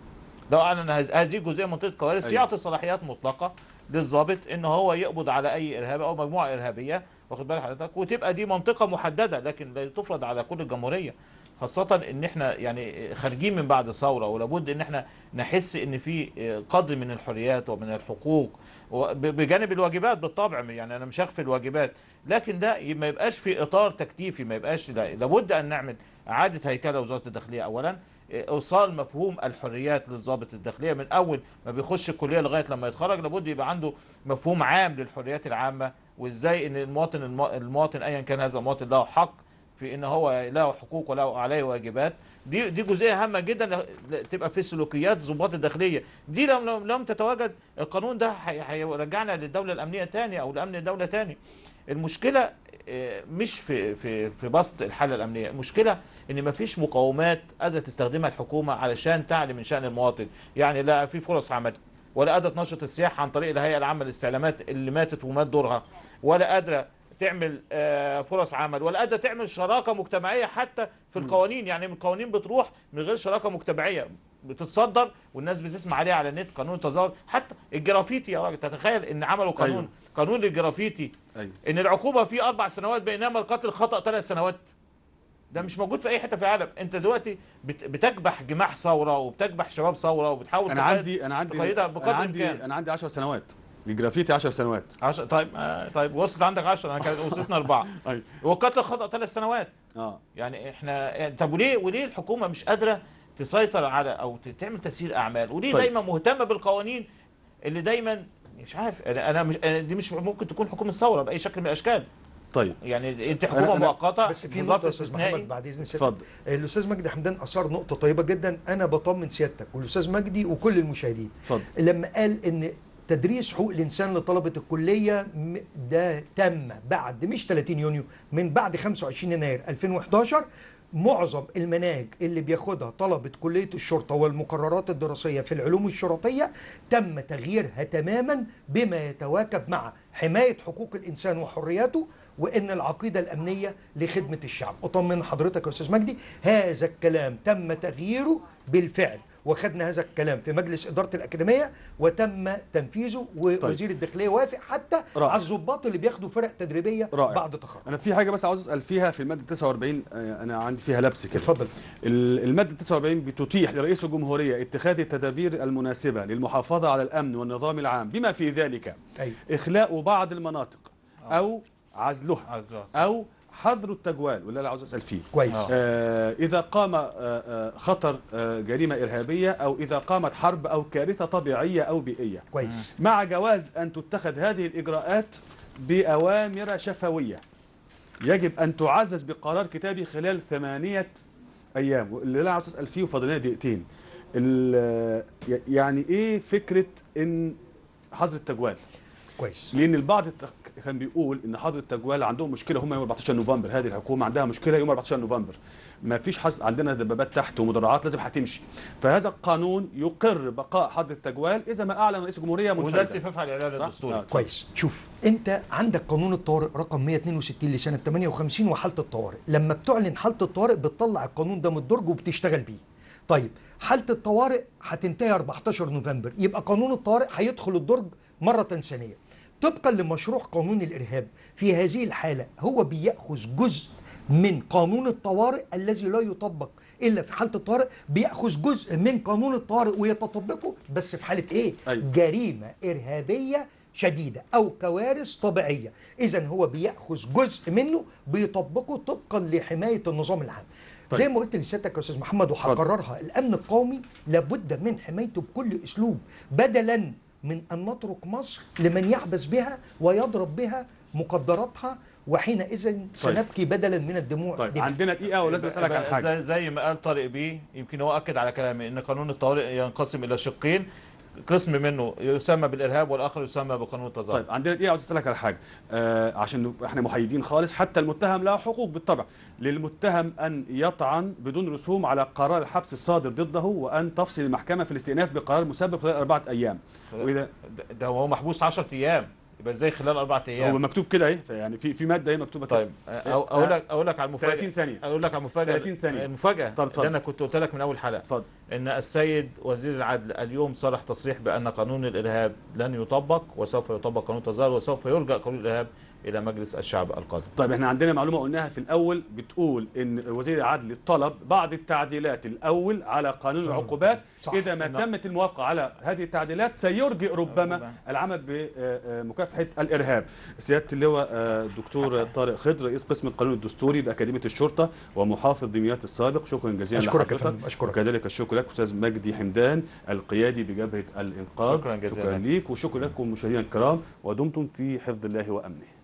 Speaker 3: لو أعلن هذه الجزئية منطقة كوارث يعطي صلاحيات مطلقة للضابط إن هو يقبض على أي إرهابي أو مجموعة إرهابية، واخد بالك حضرتك، وتبقى دي منطقة محددة لكن لا تفرض على كل الجمهورية، خاصة إن إحنا يعني خارجين من بعد ثورة ولابد إن إحنا نحس إن في قدر من الحريات ومن الحقوق بجانب الواجبات بالطبع. يعني أنا مش هخفي الواجبات، لكن ده ما يبقاش في إطار تكتيفي، ما يبقاش لابد أن نعمل إعادة هيكلة وزارة الداخلية. أولا إوصال مفهوم الحريات للضابط الداخلية من أول ما بيخش الكلية لغاية لما يتخرج، لابد يبقى عنده مفهوم عام للحريات العامة، وإزاي إن المواطن أيا كان هذا المواطن له حق في ان هو له حقوق وله عليه واجبات. دي جزئيه هامه جدا تبقى في سلوكيات ضباط الداخليه. دي لم تتواجد القانون ده هيرجعنا للدوله الامنيه تاني او لامن الدوله تاني. المشكله مش في بسط الحاله الامنيه، المشكله ان مفيش مقومات قادره تستخدمها الحكومه علشان تعلي من شان المواطن. يعني لا في فرص عمل، ولا قادره تنشط السياحه عن طريق الهيئه العامه للاستعلامات اللي ماتت ومات دورها، ولا قادره تعمل فرص عمل، ولا قادره تعمل شراكه مجتمعيه حتى في القوانين. يعني القوانين بتروح من غير شراكه مجتمعيه، بتتصدر والناس بتسمع عليها على النت. قانون التظاهر، حتى الجرافيتي يا راجل، تتخيل ان عملوا قانون قانون الجرافيتي ان العقوبه فيه 4 سنوات بينما القتل الخطأ 3 سنوات. ده مش موجود في اي حته في العالم. انت دلوقتي بتكبح جماح ثوره وبتكبح شباب ثوره وبتحاول
Speaker 1: انا عندي 10 سنوات الجرافيتي 10 سنوات.
Speaker 3: 10 طيب وصلت عندك 10، انا كانت وصلتنا 4. والقتل الخطأ 3 سنوات. يعني احنا طب وليه الحكومه مش قادره تسيطر على او تعمل تسيير اعمال، وليه
Speaker 1: طيب.
Speaker 3: دايما مهتمه بالقوانين اللي دايما مش عارف. انا مش دي مش ممكن تكون حكومه الثوره باي شكل من الاشكال.
Speaker 1: طيب
Speaker 3: يعني انت حكومه مؤقته
Speaker 2: بس في
Speaker 3: ظرف
Speaker 2: نقطه استاذ
Speaker 3: استثنائي.
Speaker 2: محمد بعد اذن سيادتك. الاستاذ مجدي حمدان اثار نقطه طيبه جدا، انا بطمن سيادتك والاستاذ مجدي وكل المشاهدين.
Speaker 1: اتفضل.
Speaker 2: لما قال ان تدريس حقوق الانسان لطلبه الكليه ده تم بعد مش 30 يونيو، من بعد 25 يناير 2011. معظم المناهج اللي بياخدها طلبة كلية الشرطة والمقررات الدراسية في العلوم الشرطية تم تغييرها تماما بما يتواكب مع حماية حقوق الإنسان وحرياته، وإن العقيدة الأمنية لخدمة الشعب. أطمن حضرتك يا أستاذ مجدي، هذا الكلام تم تغييره بالفعل، وخدنا هذا الكلام في مجلس إدارة الأكاديمية وتم تنفيذه، ووزير الداخلية وافق حتى على الضباط اللي بياخدوا فرق تدريبية بعد تخرج.
Speaker 1: انا في حاجه بس عاوز اسال فيها في الماده 49، انا عندي فيها لبس كده.
Speaker 2: اتفضل.
Speaker 1: الماده 49 بتتيح لرئيس الجمهوريه اتخاذ التدابير المناسبه للمحافظه على الامن والنظام العام، بما في ذلك اخلاء بعض المناطق او عزلها او حظر التجوال، ولا اللي عاوز اسال فيه
Speaker 2: كويس.
Speaker 1: اذا قام خطر جريمه ارهابيه، او اذا قامت حرب او كارثه طبيعيه او بيئيه.
Speaker 2: كويس.
Speaker 1: مع جواز ان تتخذ هذه الاجراءات باوامر شفويه يجب ان تعزز بقرار كتابي خلال 8 ايام. اللي انا عاوز اسال فيه وفاضل لنا دقيقتين، يعني ايه فكره ان حظر التجوال؟
Speaker 2: كويس.
Speaker 1: لان البعض كان بيقول ان حظر التجوال عندهم مشكله هم يوم 14 نوفمبر، هذه الحكومه عندها مشكله يوم 14 نوفمبر، ما فيش حظر، عندنا دبابات تحت ومدرعات لازم هتمشي، فهذا القانون يقر بقاء حظر التجوال اذا ما اعلن رئيس الجمهوريه منفردا.
Speaker 3: وده التفاف على الاعلان الدستوري.
Speaker 2: كويس. شوف، انت عندك قانون الطوارئ رقم 162 لسنه 58 وحاله الطوارئ، لما بتعلن حاله الطوارئ بتطلع القانون ده من الدرج وبتشتغل بيه. طيب حاله الطوارئ هتنتهي 14 نوفمبر، يبقى قانون الطوارئ هيدخل الدرج مره ثانيه. طبقا لمشروع قانون الإرهاب في هذه الحالة هو بيأخذ جزء من قانون الطوارئ الذي لا يطبق إلا في حالة الطوارئ، بيأخذ جزء من قانون الطوارئ ويتطبقه بس في حالة إيه؟ جريمة إرهابية شديدة أو كوارث طبيعية. إذن هو بيأخذ جزء منه بيطبقه طبقا لحماية النظام العام. طيب. زي ما قلت لسيادتك يا أستاذ محمد وهكررها، الأمن القومي لابد من حمايته بكل أسلوب، بدلا من أن نترك مصر لمن يعبث بها ويضرب بها مقدراتها، وحينئذ سنبكي بدلا من الدموع.
Speaker 1: طيب عندنا دقيقة ولازم أسألك عن حاجة.
Speaker 3: زي ما قال طارق بيه، يمكن هو أكد على كلامي إن قانون الطوارئ ينقسم إلى شقين، قسم منه يسمى بالإرهاب والآخر يسمى بقانون التظاهر.
Speaker 1: طيب عندنا دقيقة عاوز أسألك على حاجة، عشان احنا محايدين خالص، حتى المتهم له حقوق بالطبع، للمتهم أن يطعن بدون رسوم على قرار الحبس الصادر ضده، وأن تفصل المحكمة في الاستئناف بقرار مسبب خلال 4 أيام.
Speaker 3: وإذا ده هو محبوس 10 أيام، يبقى ازاي خلال 4 ايام؟
Speaker 1: هو مكتوب كده اهي، يعني في ماده اهي مكتوبه
Speaker 3: كده. طيب اقول لك على المفاجاه.
Speaker 1: 30 ثانيه.
Speaker 3: اقول لك على المفاجاه.
Speaker 1: 30 ثانيه.
Speaker 3: المفاجاه اللي انا كنت قلت لك من اول حلقه.
Speaker 1: اتفضل.
Speaker 3: ان السيد وزير العدل اليوم صرح تصريح بان قانون الارهاب لن يطبق، وسوف يطبق قانون التظاهر، وسوف يرجع قانون الارهاب الى مجلس الشعب القادم.
Speaker 1: طيب احنا عندنا معلومه قلناها في الاول بتقول ان وزير العدل طلب بعض التعديلات الاول على قانون العقوبات، اذا ما تمت الموافقه على هذه التعديلات سيرجئ ربما العمل بمكافحه الارهاب. سياده اللواء الدكتور طارق خضر، رئيس قسم القانون الدستوري باكاديميه الشرطه ومحافظ دمياط السابق، شكرا جزيلا لحضرتك. وكذلك الشكر لك استاذ مجدي حمدان القيادي بجبهه الانقاذ.
Speaker 3: شكرا جزيلا.
Speaker 1: شكرا ليك وشكرا لكم مشاهدينا الكرام، ودمتم في حفظ الله وامنه.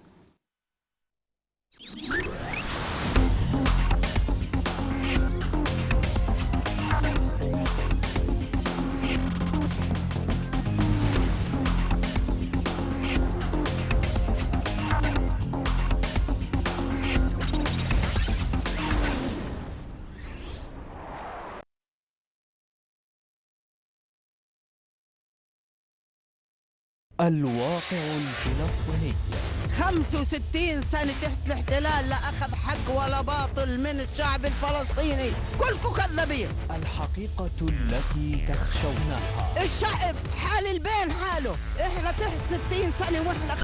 Speaker 9: الواقع الفلسطيني.
Speaker 15: 65 سنة تحت الاحتلال لا أخذ حق ولا باطل من الشعب الفلسطيني، كلكم كذابين.
Speaker 9: الحقيقة التي تخشونها.
Speaker 15: الشعب حال البين حاله، احنا تحت 60 سنة واحنا